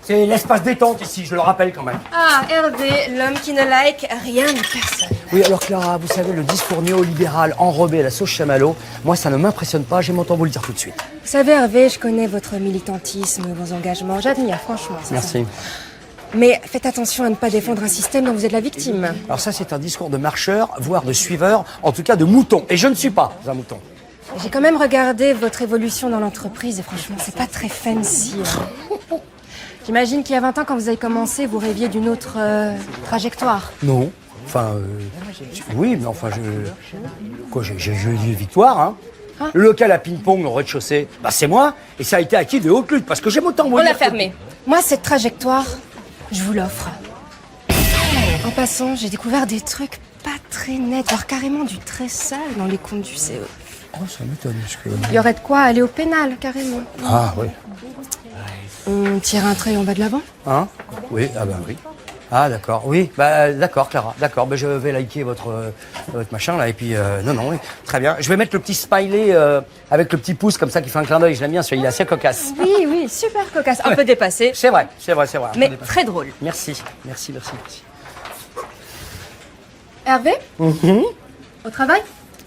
C'est l'espace détente ici, je le rappelle quand même. Ah, Hervé, l'homme qui ne like rien ni personne. Oui, alors Clara, vous savez, le discours néolibéral enrobé à la sauce chamallow, moi ça ne m'impressionne pas, j'ai mon temps vous le dire tout de suite. Vous savez, Hervé, je connais votre militantisme, vos engagements. J'admire, franchement. Merci. Mais faites attention à ne pas défendre un système dont vous êtes la victime. Alors ça, c'est un discours de marcheur, voire de suiveur, en tout cas de mouton. Et je ne suis pas un mouton. J'ai quand même regardé votre évolution dans l'entreprise et franchement, c'est pas très fancy. J'imagine qu'il y a 20 ans, quand vous avez commencé, vous rêviez d'une autre trajectoire. Non. Enfin, oui, mais enfin, j'ai eu une victoire, hein. Le local à ping-pong au rez-de-chaussée, bah c'est moi, et ça a été acquis de haute lutte, parce que j'ai mon temps. On l'a fermé. Moi, cette trajectoire, je vous l'offre. En passant, j'ai découvert des trucs pas très nets, voire carrément du très sale dans les comptes du CE. Oh, ça m'étonne, parce que... Il y aurait de quoi aller au pénal, carrément. Ah, oui. On tire un trait, on va de l'avant. Hein? Oui, ah bah oui. Ah d'accord, oui, bah d'accord Clara, d'accord, bah, je vais liker votre machin là, et puis non, oui, très bien. Je vais mettre le petit smiley avec le petit pouce comme ça qui fait un clin d'œil, je l'aime bien, celui-là, il est assez cocasse. Oui, super cocasse, un peu dépassé. C'est vrai. Mais très drôle. Merci. Hervé, au travail?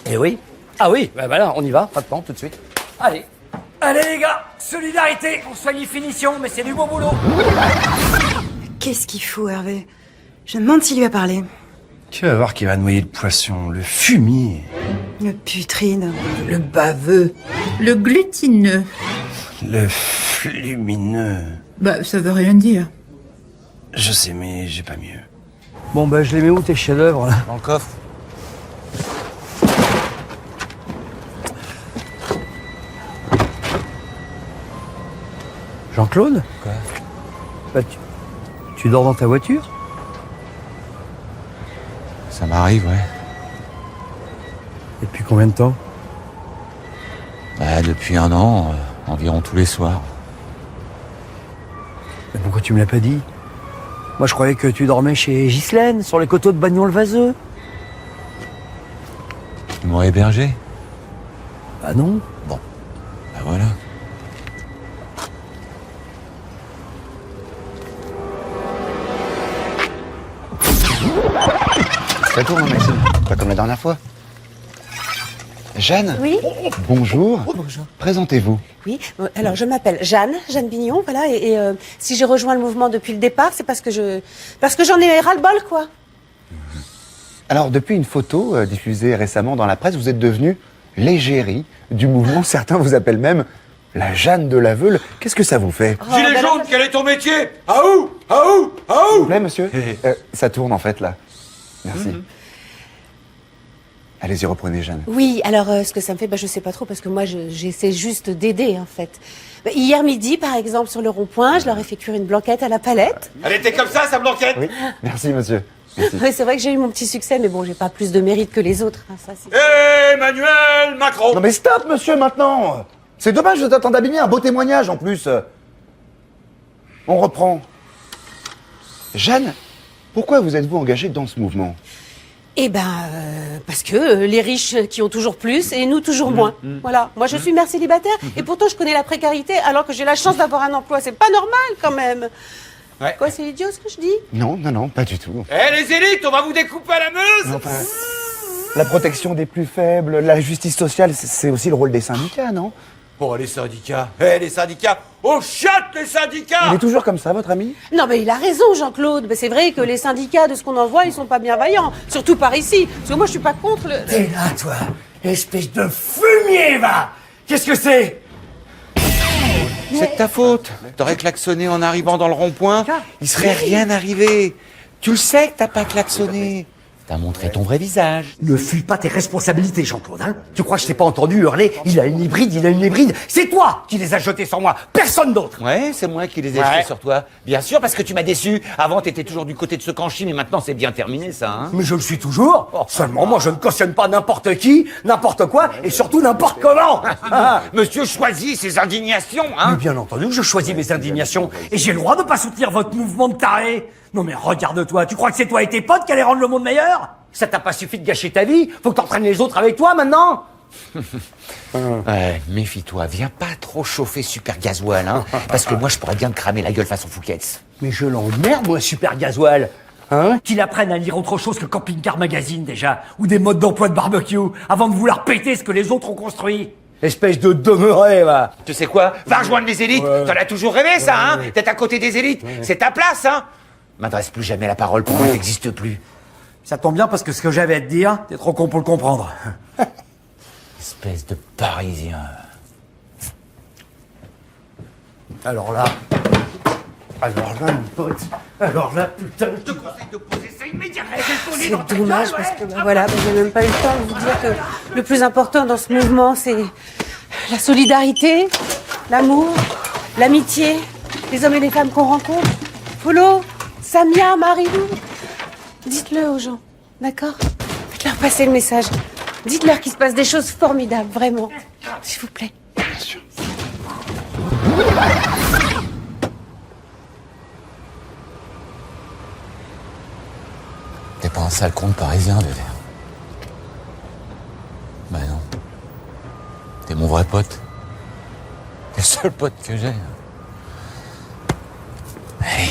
Eh oui. Ah oui, bah voilà, on y va, pas de temps, tout de suite. Allez les gars, solidarité, on soigne finition, mais c'est du beau boulot. Qu'est-ce qu'il faut, Hervé? Je me demande s'il lui a parlé. Tu vas voir qu'il va noyer le poisson, le fumier. Le putride. Le baveux. Le glutineux. Le flumineux. Bah, ça veut rien dire. Je sais, mais j'ai pas mieux. Bon bah je les mets où tes chefs-d'œuvre là? Dans le coffre. Jean-Claude? Quoi? Bah, tu dors dans ta voiture? Ça m'arrive, ouais. Depuis combien de temps? Bah, depuis 1 an, environ tous les soirs. Mais pourquoi tu me l'as pas dit? Moi je croyais que tu dormais chez Ghislaine, sur les coteaux de Bagnon-le-Vaseux. Tu m'aurais hébergé? Bah non. Bon, bah voilà. Ça tourne, Maxime. Pas comme la dernière fois. Jeanne? Oui? Bonjour. Bonjour. Présentez-vous. Oui, alors je m'appelle Jeanne Bignon, voilà, et si j'ai rejoint le mouvement depuis le départ, c'est parce que j'en ai ras-le-bol, quoi. Alors, depuis une photo diffusée récemment dans la presse, vous êtes devenue l'égérie du mouvement. Certains vous appellent même la Jeanne de la Veule. Qu'est-ce que ça vous fait? Gilet jaune, quel est ton métier? Ah où? Ah où? Ah S'il vous où? plaît, monsieur. Ça tourne en fait là. Merci. Allez-y, reprenez Jeanne. Oui, alors ce que ça me fait, je sais pas trop, parce que moi j'essaie juste d'aider en fait. Hier midi, par exemple, sur le rond-point, je leur ai fait cuire une blanquette à la palette. Elle était comme ça, sa blanquette? Oui, merci monsieur. Merci. Oui, c'est vrai que j'ai eu mon petit succès, mais bon, j'ai pas plus de mérite que les autres. Hein, ça, c'est... Emmanuel Macron! Non mais stop monsieur maintenant. C'est dommage de t'attendre d'abîmer un beau témoignage en plus. On reprend. Jeanne, pourquoi vous êtes-vous engagée dans ce mouvement? Parce que les riches qui ont toujours plus et nous toujours moins. Voilà. Moi, je suis mère célibataire et pourtant je connais la précarité alors que j'ai la chance d'avoir un emploi. C'est pas normal quand même. Ouais. Quoi, c'est idiot ce que je dis? Non, non, non, pas du tout. Eh les élites, on va vous découper à la meuse! Enfin, la protection des plus faibles, la justice sociale, c'est aussi le rôle des syndicats, non? Oh, les syndicats! Eh, les syndicats! Oh, chatte, les syndicats! Il est toujours comme ça, votre ami? Non, mais il a raison, Jean-Claude. C'est vrai que les syndicats, de ce qu'on en voit, ils sont pas bienveillants. Surtout par ici. Parce que moi, je suis pas contre le... T'es là, toi, espèce de fumier, va! Qu'est-ce que c'est? C'est de ta faute. T'aurais klaxonné en arrivant dans le rond-point, il serait rien arrivé. Tu le sais que t'as pas klaxonné. T'as montré ton vrai visage. Ne fuis pas tes responsabilités, Jean-Claude, hein? Tu crois que je t'ai pas entendu hurler? Il a une hybride, il a une hybride. C'est toi qui les as jetés sur moi, personne d'autre! Ouais, c'est moi qui les ai jetés sur toi. Bien sûr, parce que tu m'as déçu. Avant, t'étais toujours du côté de ce canchi, mais maintenant, c'est bien terminé, ça, hein. Mais je le suis toujours. Seulement, moi, je ne cautionne pas n'importe qui, n'importe quoi, et surtout n'importe comment. Monsieur choisit ses indignations, hein. Mais bien entendu que je choisis mes indignations, et j'ai le droit de pas soutenir votre mouvement de taré. Non mais regarde-toi, tu crois que c'est toi et tes potes qui allez rendre le monde meilleur? Ça t'a pas suffi de gâcher ta vie? Faut que t'entraînes les autres avec toi maintenant? Ouais, méfie-toi, viens pas trop chauffer Super Gasoil, hein, parce que moi, je pourrais bien te cramer la gueule façon Fouquet's. Mais je l'emmerde, moi, Super Gasoil. Hein? Qu'il apprenne à lire autre chose que Camping Car Magazine, déjà. Ou des modes d'emploi de barbecue, avant de vouloir péter ce que les autres ont construit. Espèce de demeuré, va. Tu sais quoi? Va rejoindre les élites. T'en as toujours rêvé, ça, hein? D'être à côté des élites. C'est ta place, hein? M'adresse plus jamais la parole, pour moi, t'existes plus. Ça tombe bien parce que ce que j'avais à te dire, t'es trop con pour le comprendre. Espèce de Parisien. Alors là, mon pote. Alors là, putain, je te conseille de poser ça immédiatement. C'est dommage parce que j'ai même pas eu le temps de vous dire que le plus important dans ce mouvement, c'est la solidarité, l'amour, l'amitié, les hommes et les femmes qu'on rencontre. Polo, Samia, Marilou, dites-le aux gens, d'accord? Faites-leur passer le message. Dites-leur qu'il se passe des choses formidables, vraiment. S'il vous plaît. Bien sûr. T'es pas un sale con de parisien, bébé. Bah non. T'es mon vrai pote. T'es le seul pote que j'ai. Hey.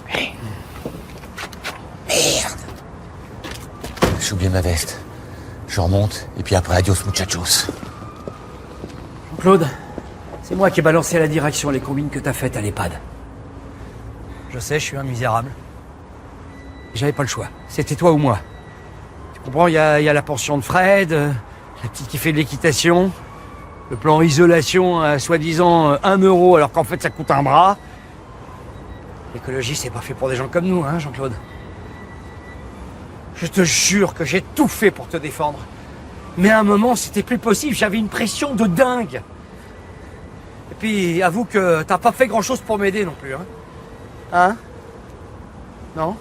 Hey. Merde. J'ai oublié ma veste. Je remonte, et puis après, adios muchachos. Claude, c'est moi qui ai balancé à la direction les combines que t'as faites à l'EHPAD. Je sais, je suis un misérable. J'avais pas le choix. C'était toi ou moi. Tu comprends, il y a la pension de Fred, la petite qui fait de l'équitation, le plan isolation à soi-disant 1 euro alors qu'en fait ça coûte un bras. L'écologie, c'est pas fait pour des gens comme nous, hein, Jean-Claude. Je te jure que j'ai tout fait pour te défendre. Mais à un moment, c'était plus possible, j'avais une pression de dingue. Et puis, avoue que t'as pas fait grand-chose pour m'aider non plus, hein. Hein? Non?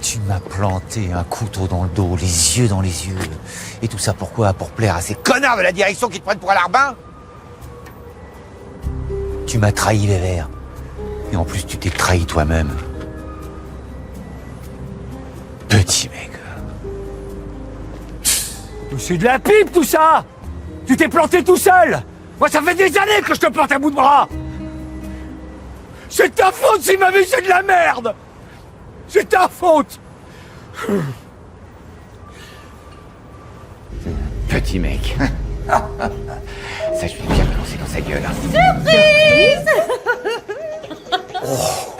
Tu m'as planté un couteau dans le dos, les yeux dans les yeux. Et tout ça pourquoi? Pour plaire à ces connards de la direction qui te prennent pour un larbin? Tu m'as trahi, Vévert. Et en plus, tu t'es trahi toi-même. Petit mec. C'est de la pipe tout ça! Tu t'es planté tout seul! Moi ça fait des années que je te plante à bout de bras! C'est ta faute si ma vie c'est de la merde! C'est ta faute! Petit mec. Ça, je vais bien balancer dans sa gueule. Hein.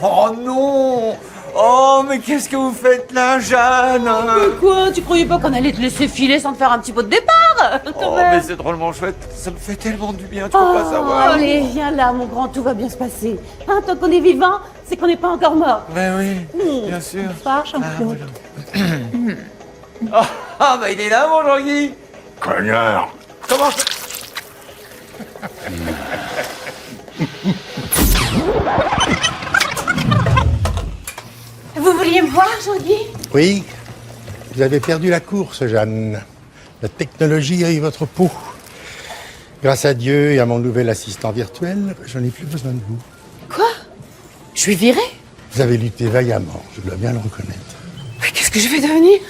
Oh non! Oh, mais qu'est-ce que vous faites là, Jeanne? Mais quoi? Tu croyais pas qu'on allait te laisser filer sans te faire un petit pot de départ? Oh, mais c'est drôlement chouette. Ça me fait tellement du bien, tu peux pas savoir. Allez, viens là, mon grand, tout va bien se passer. Hein, tant qu'on est vivant, c'est qu'on n'est pas encore mort. Ben oui, bien sûr. Bonsoir, Jean-Claude. Ah, bah il est là, mon Jean-Guy. Cognard. Comment Vous vouliez me voir, Jean-Guy? Oui, vous avez perdu la course, Jeanne. La technologie a eu votre peau. Grâce à Dieu et à mon nouvel assistant virtuel, je n'ai plus besoin de vous. Quoi? Je suis virée? Vous avez lutté vaillamment, je dois bien le reconnaître. Mais qu'est-ce que je vais devenir?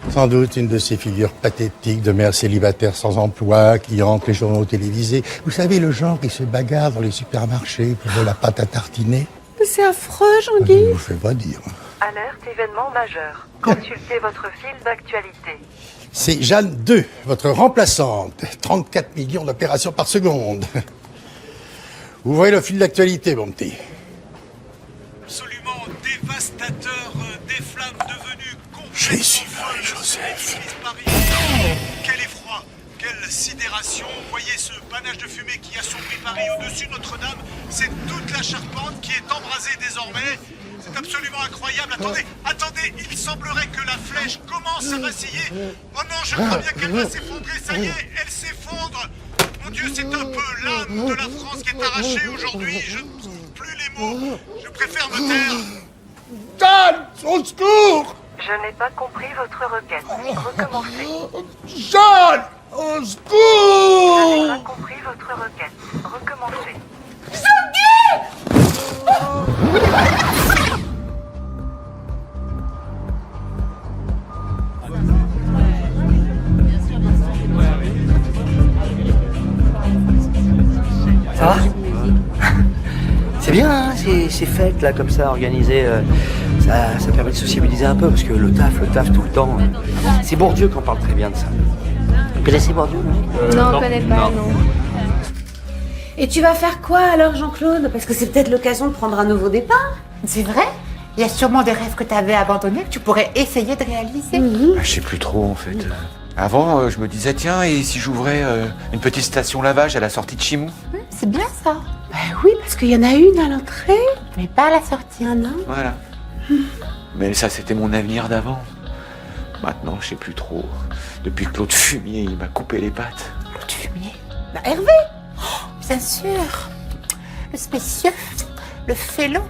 Sans doute une de ces figures pathétiques de mères célibataires sans emploi qui hantent les journaux télévisés. Vous savez, le genre qui se bagarre dans les supermarchés pour de la pâte à tartiner. Mais c'est affreux, Jean-Guy. Je ne vous fais pas dire. Alerte événement majeur. Consultez votre fil d'actualité. C'est Jeanne 2, votre remplaçante. 34 millions d'opérations par seconde. Ouvrez le fil d'actualité, mon petit. Absolument dévastateur des flammes devenues Jésus, Marie-Joseph. Quel effroi, quelle sidération. Voyez ce panache de fumée qui assombrit Paris au-dessus de Notre-Dame. C'est toute la charpente qui est embrasée désormais. C'est absolument incroyable. Attendez, il semblerait que la flèche commence à vaciller. Oh non, je crois bien qu'elle va s'effondrer. Ça y est, elle s'effondre. Mon Dieu, c'est un peu l'âme de la France qui est arrachée aujourd'hui. Je ne trouve plus les mots. Je préfère me taire. Jeanne, au secours! Je n'ai pas compris votre requête. Recommencez. Jeanne, au secours! Je n'ai pas compris votre requête. Recommencez. Ça va? C'est bien, hein, ces fêtes là comme ça organisées, ça permet de sociabiliser un peu parce que le taf tout le temps. C'est Bourdieu qui en parle très bien de ça. Vous connaissez Bourdieu? Non, on connaît pas, non. Et tu vas faire quoi alors, Jean-Claude? Parce que c'est peut-être l'occasion de prendre un nouveau départ. C'est vrai? Il y a sûrement des rêves que tu avais abandonnés que tu pourrais essayer de réaliser. Bah, je sais plus trop en fait. Avant, je me disais, tiens, et si j'ouvrais une petite station lavage à la sortie de Chimou? C'est bien ça. Ben oui, parce qu'il y en a une à l'entrée. Mais pas à la sortie. Ah non? Voilà. Mais ça, c'était mon avenir d'avant. Maintenant, je sais plus trop. Depuis que Claude Fumier, il m'a coupé les pattes. Claude Fumier? Bah Hervé! Bien sûr. Le spécieux, le félon,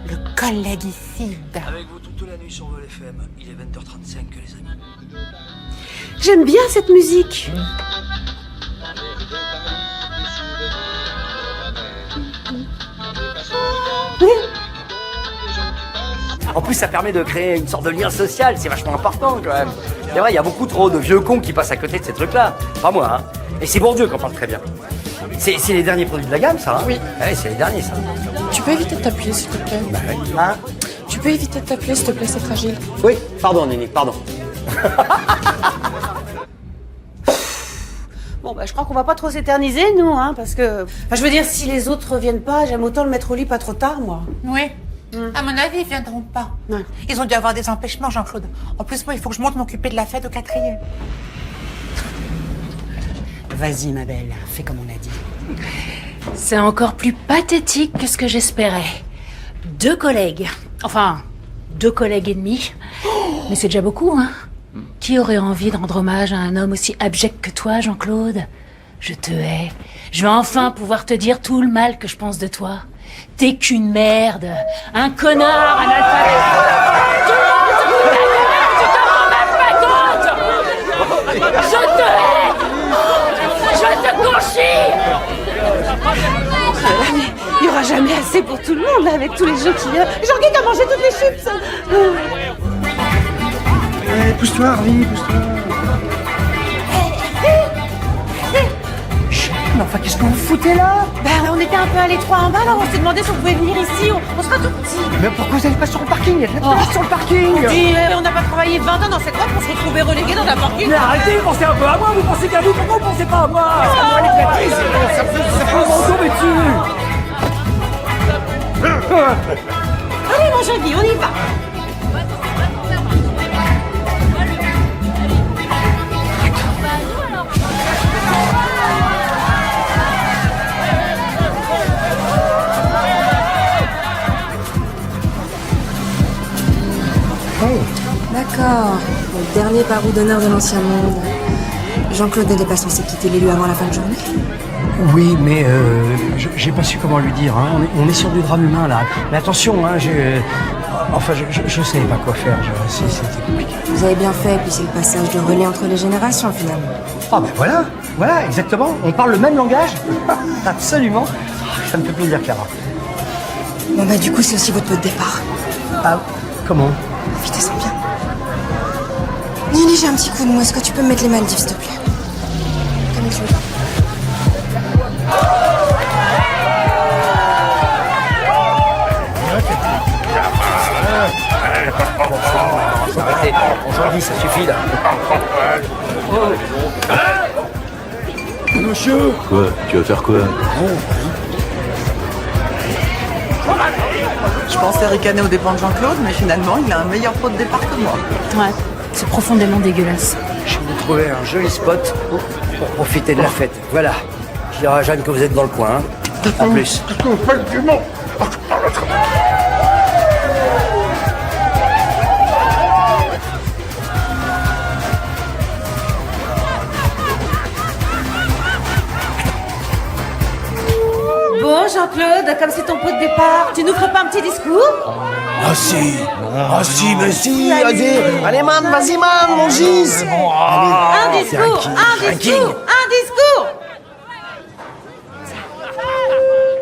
le collèguicide. Avec vous toute la nuit sur Vol FM. Il est 20h35, les amis. J'aime bien cette musique. En plus, ça permet de créer une sorte de lien social, c'est vachement important quand même. C'est vrai, il y a beaucoup trop de vieux cons qui passent à côté de ces trucs-là. Pas moi, hein. Et c'est Bourdieu qui en parle très bien. C'est les derniers produits de la gamme, ça, hein? Oui. Ouais, c'est les derniers, ça. Tu peux éviter de t'appuyer, s'il te plaît? Hein? Tu peux éviter de t'appuyer, s'il te plaît, c'est fragile. Oui, pardon, Nini, pardon. Bon, bah je crois qu'on va pas trop s'éterniser, nous, hein, parce que... Enfin, je veux dire, si les autres reviennent pas, j'aime autant le mettre au lit pas trop tard, moi. Oui. À mon avis, ils viendront pas. Ouais. Ils ont dû avoir des empêchements, Jean-Claude. En plus, moi, il faut que je monte m'occuper de la fête au 4e. Vas-y, ma belle, fais comme on a dit. C'est encore plus pathétique que ce que j'espérais. 2 collègues. Enfin, 2 collègues et demi. Mais c'est déjà beaucoup, hein? Qui aurait envie de rendre hommage à un homme aussi abject que toi, Jean-Claude? Je te hais. Je vais enfin pouvoir te dire tout le mal que je pense de toi. T'es qu'une merde. Un connard, un analphabète. Tout le monde te fout la gueule, tu t'en rends même pas compte. Je te hais. Je te conchis. Il y aura jamais assez pour tout le monde, là, avec tous les gens qui viennent. Jean-Guy a mangé toutes les chips. Pousse-toi, Harvey, pousse-toi. Mais enfin, qu'est-ce que vous foutez là? Ben, on était un peu à l'étroit en bas, alors on s'est demandé si on pouvait venir ici, on sera tout petits. Mais pourquoi vous n'allez pas sur le parking? Il y a de la place sur le parking. Dis, on n'a pas travaillé 20 ans dans cette boîte pour se retrouver relégués dans un parking. Mais arrêtez, vous pensez un peu à moi, vous pensez qu'à vous, pourquoi vous pensez pas à moi? Ça me l'éclatise, ça peut m'en tomber dessus. Allez, mon Jean-Guy, on y va. D'accord. Le dernier barreau d'honneur de l'ancien monde. Jean-Claude n'était pas censé quitter l'élu avant la fin de journée. Oui, mais j'ai pas su comment lui dire. Hein. On est sur du drame humain là. Mais attention, hein, je savais pas quoi faire. C'était compliqué. Vous avez bien fait, puis c'est le passage de relais entre les générations finalement. Ah ben voilà, exactement. On parle le même langage. Absolument. Ça me fait plaisir, Clara. Bon bah du coup c'est aussi votre pot de départ. Ah, comment? Profitez-en bien. Nini, j'ai un petit coup de mou. Est-ce que tu peux me mettre les Maldives, s'il te plaît? Comme tu veux. Arrêtez, Jean-Guy, ça suffit là. Monsieur. Quoi? Tu vas faire quoi? Je pensais ricaner aux dépens de Jean-Claude, mais finalement, il a un meilleur pot de départ que moi. Ouais, c'est profondément dégueulasse. Je vais vous trouver un joli spot pour profiter de la fête. Voilà. Je dirai à Jeanne que vous êtes dans le coin. Hein. À plus. Qu'est-ce que vous faites du monde? Bon, Jean-Claude, comme c'est ton pot de départ, tu nous ferais pas un petit discours? Ah si, mais si, Allez, man, vas-y, man, mon Gis. Un discours, un discours, un discours.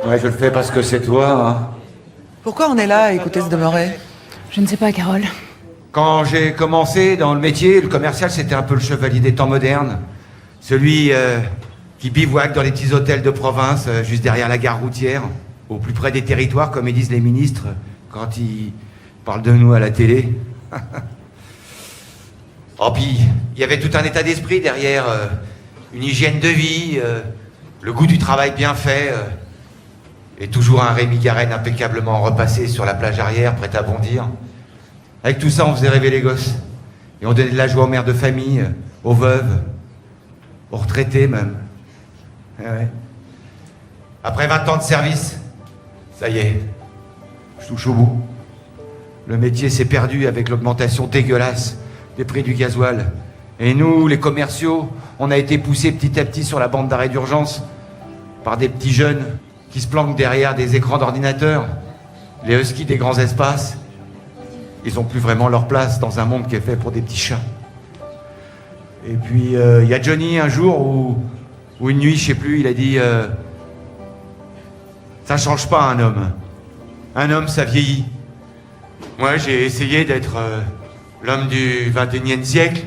Ouais, je le fais parce que c'est toi, hein. Pourquoi on est là à écouter se demeurer? Je ne sais pas, Carole. Quand j'ai commencé dans le métier, le commercial, c'était un peu le chevalier des temps modernes. Celui qui bivouaque dans les petits hôtels de province, juste derrière la gare routière, au plus près des territoires, comme ils disent les ministres, quand ils parlent de nous à la télé. Oh, puis, il y avait tout un état d'esprit derrière, une hygiène de vie, le goût du travail bien fait, et toujours un Rémi Garenne impeccablement repassé sur la plage arrière, prêt à bondir. Avec tout ça, on faisait rêver les gosses. Et on donnait de la joie aux mères de famille, aux veuves, aux retraités même. Ouais. Après 20 ans de service, ça y est, je touche au bout. Le métier s'est perdu avec l'augmentation dégueulasse des prix du gasoil. Et nous, les commerciaux, on a été poussés petit à petit sur la bande d'arrêt d'urgence par des petits jeunes qui se planquent derrière des écrans d'ordinateur, les huskies des grands espaces. Ils n'ont plus vraiment leur place dans un monde qui est fait pour des petits chats. Et puis, il y a Johnny, un jour, où une nuit, je sais plus, il a dit ça change pas un homme. Un homme, ça vieillit. Moi, j'ai essayé d'être l'homme du 21e siècle.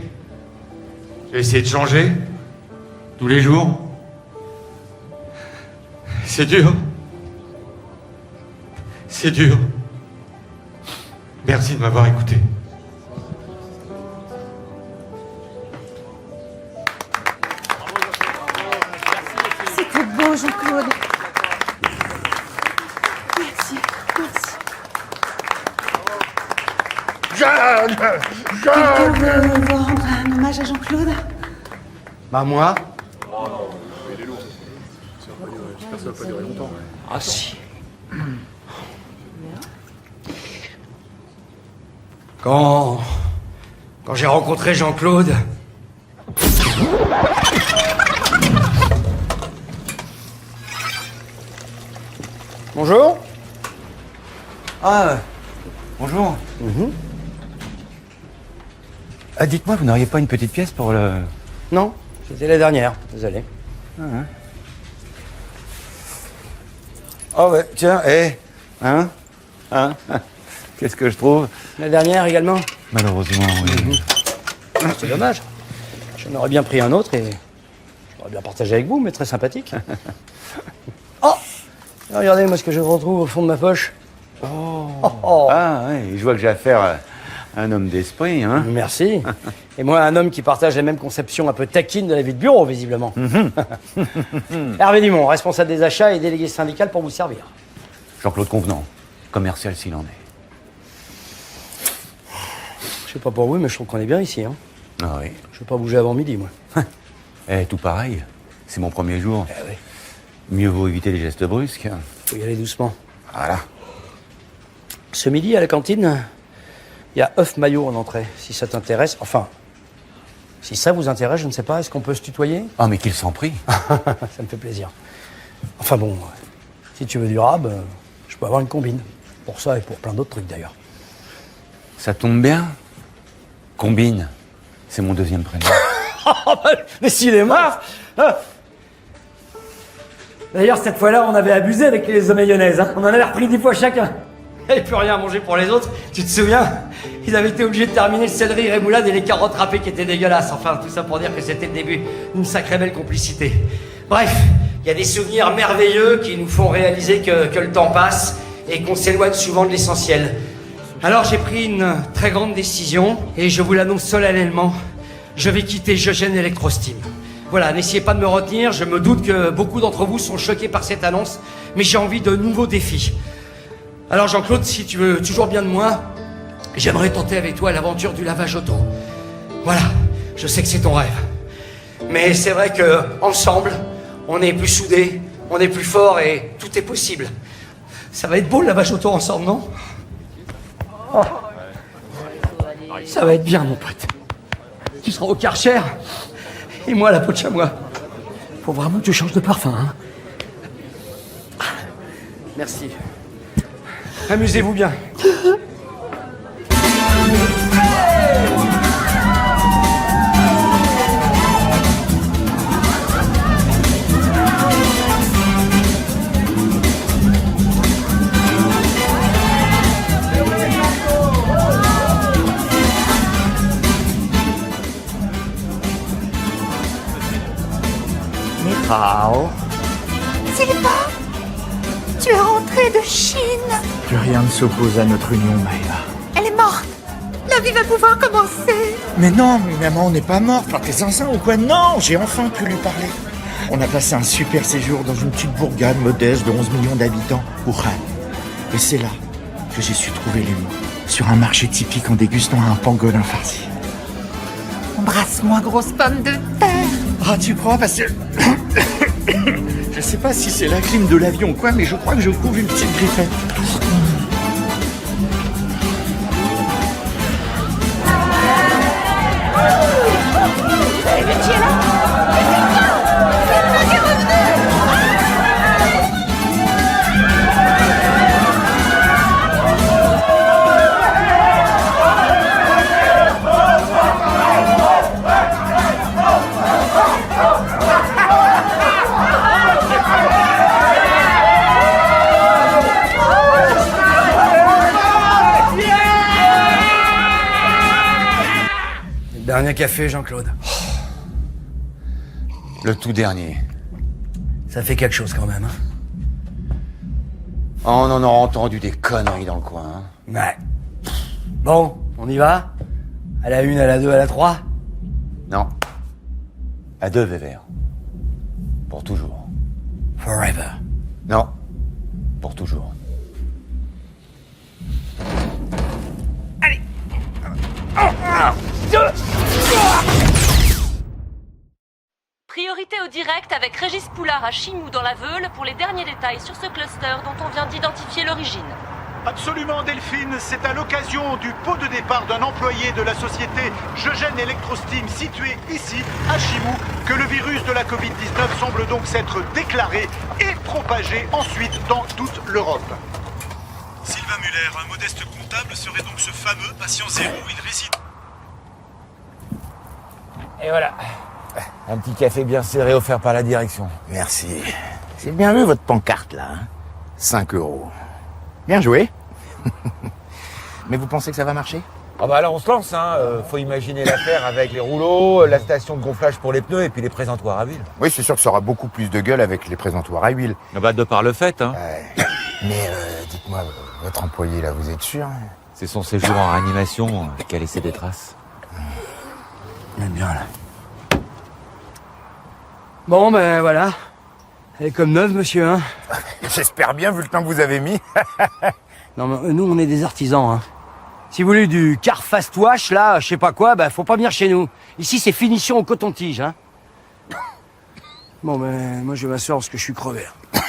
J'ai essayé de changer, tous les jours. C'est dur. C'est dur. Merci de m'avoir écouté. C'était beau, Jean-Claude. Merci, merci. Quelqu'un veut rendre un hommage à Jean-Claude? Bah moi. Ah si. Quand j'ai rencontré Jean-Claude, bonjour. Ah, bonjour. Ah, dites-moi, vous n'auriez pas une petite pièce pour le... Non, c'était la dernière, désolé. Ah ouais, tiens, hein qu'est-ce que je trouve? La dernière également? Malheureusement, oui. C'est dommage. J'en aurais bien pris un autre et j'aurais bien partagé avec vous, mais très sympathique. Oh! Regardez, moi, ce que je retrouve au fond de ma poche. Ah, oui, je vois que j'ai affaire à un homme d'esprit, hein. Merci. Et moi, un homme qui partage les mêmes conceptions un peu taquines de la vie de bureau, visiblement. Hervé Dumont, responsable des achats et délégué syndical pour vous servir. Jean-Claude Convenant, commercial s'il en est. Je sais pas pour vous, mais je trouve qu'on est bien ici. Hein. Ah oui. Je vais pas bouger avant midi, moi. Tout pareil. C'est mon premier jour. Oui. Mieux vaut éviter les gestes brusques. Faut y aller doucement. Voilà. Ce midi, à la cantine, il y a œuf maillot en entrée, si ça t'intéresse. Enfin, si ça vous intéresse, je ne sais pas, est-ce qu'on peut se tutoyer? Ah, mais qu'il s'en prie. Ça me fait plaisir. Enfin bon, si tu veux du rab, je peux avoir une combine. Pour ça et pour plein d'autres trucs d'ailleurs. Ça tombe bien. Combine. C'est mon deuxième prénom. Mais s'il est mort D'ailleurs, cette fois-là, on avait abusé avec les œufs mayonnaise. Hein. On en avait repris 10 fois chacun. Il n'y avait plus rien à manger pour les autres. Tu te souviens? Ils avaient été obligés de terminer le céleri rémoulade et les carottes râpées qui étaient dégueulasses. Enfin, tout ça pour dire que c'était le début d'une sacrée belle complicité. Bref, il y a des souvenirs merveilleux qui nous font réaliser que le temps passe et qu'on s'éloigne souvent de l'essentiel. Alors j'ai pris une très grande décision et je vous l'annonce solennellement. Je vais quitter Jeugène Electrosteam. Voilà, n'essayez pas de me retenir, je me doute que beaucoup d'entre vous sont choqués par cette annonce, mais j'ai envie de nouveaux défis. Alors Jean-Claude, si tu veux toujours bien de moi, j'aimerais tenter avec toi l'aventure du lavage auto. Voilà, je sais que c'est ton rêve. Mais c'est vrai que ensemble, on est plus soudés, on est plus forts et tout est possible. Ça va être beau le lavage auto ensemble, non? Oh. Ça va être bien, mon pote. Tu seras au Karcher et moi à la peau de chamois. Faut vraiment que tu changes de parfum, hein. Merci. Amusez-vous bien. Silva, tu es rentrée de Chine. Plus rien ne s'oppose à notre union, Maëva. Elle est morte. La vie va pouvoir commencer. Mais non, maman, on n'est pas mort. Enfin, t'es enceinte ou quoi? Non, j'ai enfin pu lui parler. On a passé un super séjour dans une petite bourgade modeste de 11 millions d'habitants, Wuhan. Et c'est là que j'ai su trouver les mots. Sur un marché typique en dégustant un pangolin farci. Embrasse-moi, grosse pomme de terre. Ah, tu crois? Parce que... je sais pas si c'est la clim de l'avion ou quoi, mais je crois que je couvre une petite griffette. Dernier café, Jean-Claude. Le tout dernier. Ça fait quelque chose quand même, hein. Oh, on en aura entendu des conneries dans le coin, hein. Ouais. Bon, on y va? À la 1, à la 2, à la 3? Non. À 2, Vévert. Pour toujours. Forever. Non. Pour toujours. Priorité au direct avec Régis Poulard à Chimou dans la Veule pour les derniers détails sur ce cluster dont on vient d'identifier l'origine. Absolument, Delphine, c'est à l'occasion du pot de départ d'un employé de la société Jeugène Electrosteam située ici, à Chimou, que le virus de la Covid-19 semble donc s'être déclaré et propagé ensuite dans toute l'Europe. Sylvain Muller, un modeste comptable, serait donc ce fameux patient zéro. Il réside... Et voilà. Un petit café bien serré offert par la direction. Merci. C'est bien vu votre pancarte là. 5 €. Bien joué. Mais vous pensez que ça va marcher? Ah bah là on se lance, hein. Faut imaginer l'affaire avec les rouleaux, la station de gonflage pour les pneus et puis les présentoirs à huile. Oui, c'est sûr que ça aura beaucoup plus de gueule avec les présentoirs à huile. Ah bah de par le fait, hein. Mais dites-moi, votre employé là, vous êtes sûr? C'est son séjour en réanimation qui a laissé des traces. On est bien là. Bon, ben voilà. Elle est comme neuve, monsieur, hein. J'espère bien, vu le temps que vous avez mis. Non, mais nous, on est des artisans, hein. Si vous voulez du car fast wash, là, je sais pas quoi, bah faut pas venir chez nous. Ici, c'est finition au coton-tige, hein. Bon, ben, moi je vais m'asseoir parce que je suis crevé, là.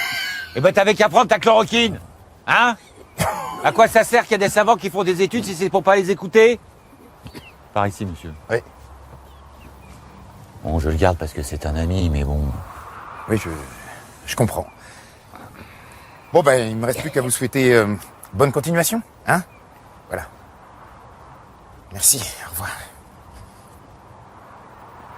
Eh ben t'avais qu'à prendre ta chloroquine. Hein? À quoi ça sert qu'il y a des savants qui font des études si c'est pour pas les écouter? Par ici, monsieur. Oui. Bon, je le garde parce que c'est un ami, mais bon... Oui, je comprends. Bon, ben, il me reste plus qu'à vous souhaiter bonne continuation, hein? Voilà. Merci, au revoir.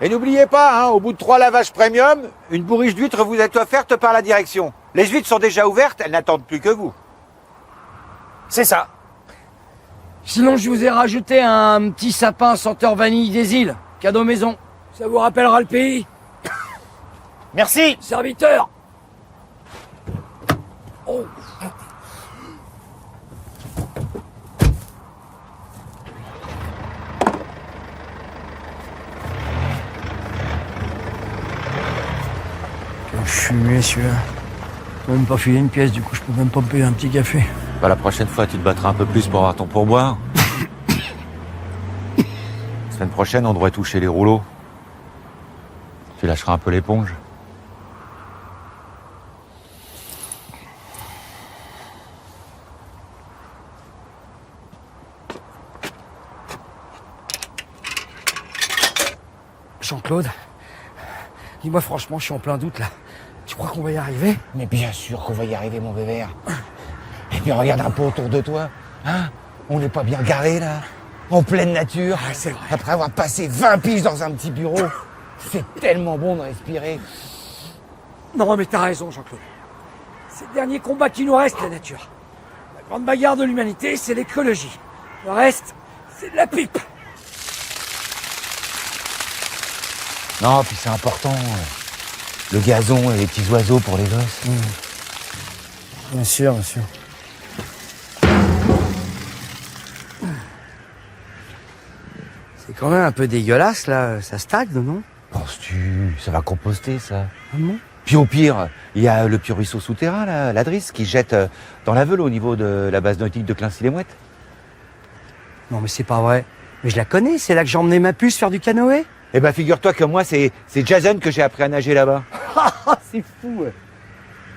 Et n'oubliez pas, hein, au bout de 3 lavages premium, une bourriche d'huîtres vous est offerte par la direction. Les huîtres sont déjà ouvertes, elles n'attendent plus que vous. C'est ça. Sinon, je vous ai rajouté un petit sapin senteur vanille des îles. Cadeau maison. Ça vous rappellera le pays. Merci. Serviteur. Oh. Quel fumier celui-là. Je peux même pas filer une pièce, du coup je peux même pas me payer un petit café. Bah, la prochaine fois, tu te battras un peu plus pour avoir ton pourboire. La semaine prochaine, on devrait toucher les rouleaux. Tu lâcheras un peu l'éponge. Jean-Claude, dis-moi franchement, je suis en plein doute là. Tu crois qu'on va y arriver? Mais bien sûr qu'on va y arriver, mon bébé. Et puis regarde un peu autour de toi. Hein? On n'est pas bien garé là? En pleine nature. Ah, c'est vrai. Après avoir passé 20 piges dans un petit bureau. C'est tellement bon de respirer. Non mais t'as raison Jean-Claude. C'est le dernier combat qui nous reste, la nature. La grande bagarre de l'humanité, c'est l'écologie. Le reste, c'est de la pipe. Non, puis c'est important. Le gazon et les petits oiseaux pour les gosses. Bien sûr, bien sûr. C'est quand même un peu dégueulasse là, ça stagne, non? Penses-tu? Ça va composter, ça. Ah bon? Puis au pire, il y a le petit ruisseau souterrain, là, la Drisse, qui jette dans la Veule au niveau de la base nautique de Clin-Sille-et-Mouette. Non mais c'est pas vrai. Mais je la connais, c'est là que j'ai emmené ma puce faire du canoë. Eh ben figure-toi que moi, c'est Jason que j'ai appris à nager là-bas. C'est fou. Ouais.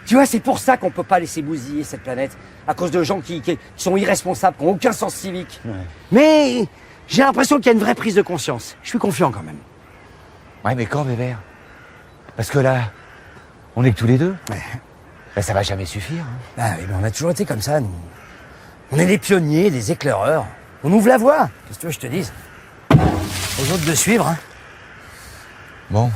Tu vois, c'est pour ça qu'on peut pas laisser bousiller cette planète. À cause de gens qui sont irresponsables, qui n'ont aucun sens civique. Ouais. Mais j'ai l'impression qu'il y a une vraie prise de conscience. Je suis confiant quand même. Ouais, mais quand, Bébert? Parce que là, on est que tous les deux. Ouais. Ben, ça va jamais suffire. Hein. Ah, oui, mais on a toujours été comme ça, nous. On est les pionniers, les éclaireurs. On ouvre la voie. Qu'est-ce que tu veux que je te dise? Aux autres de suivre, hein. Bon,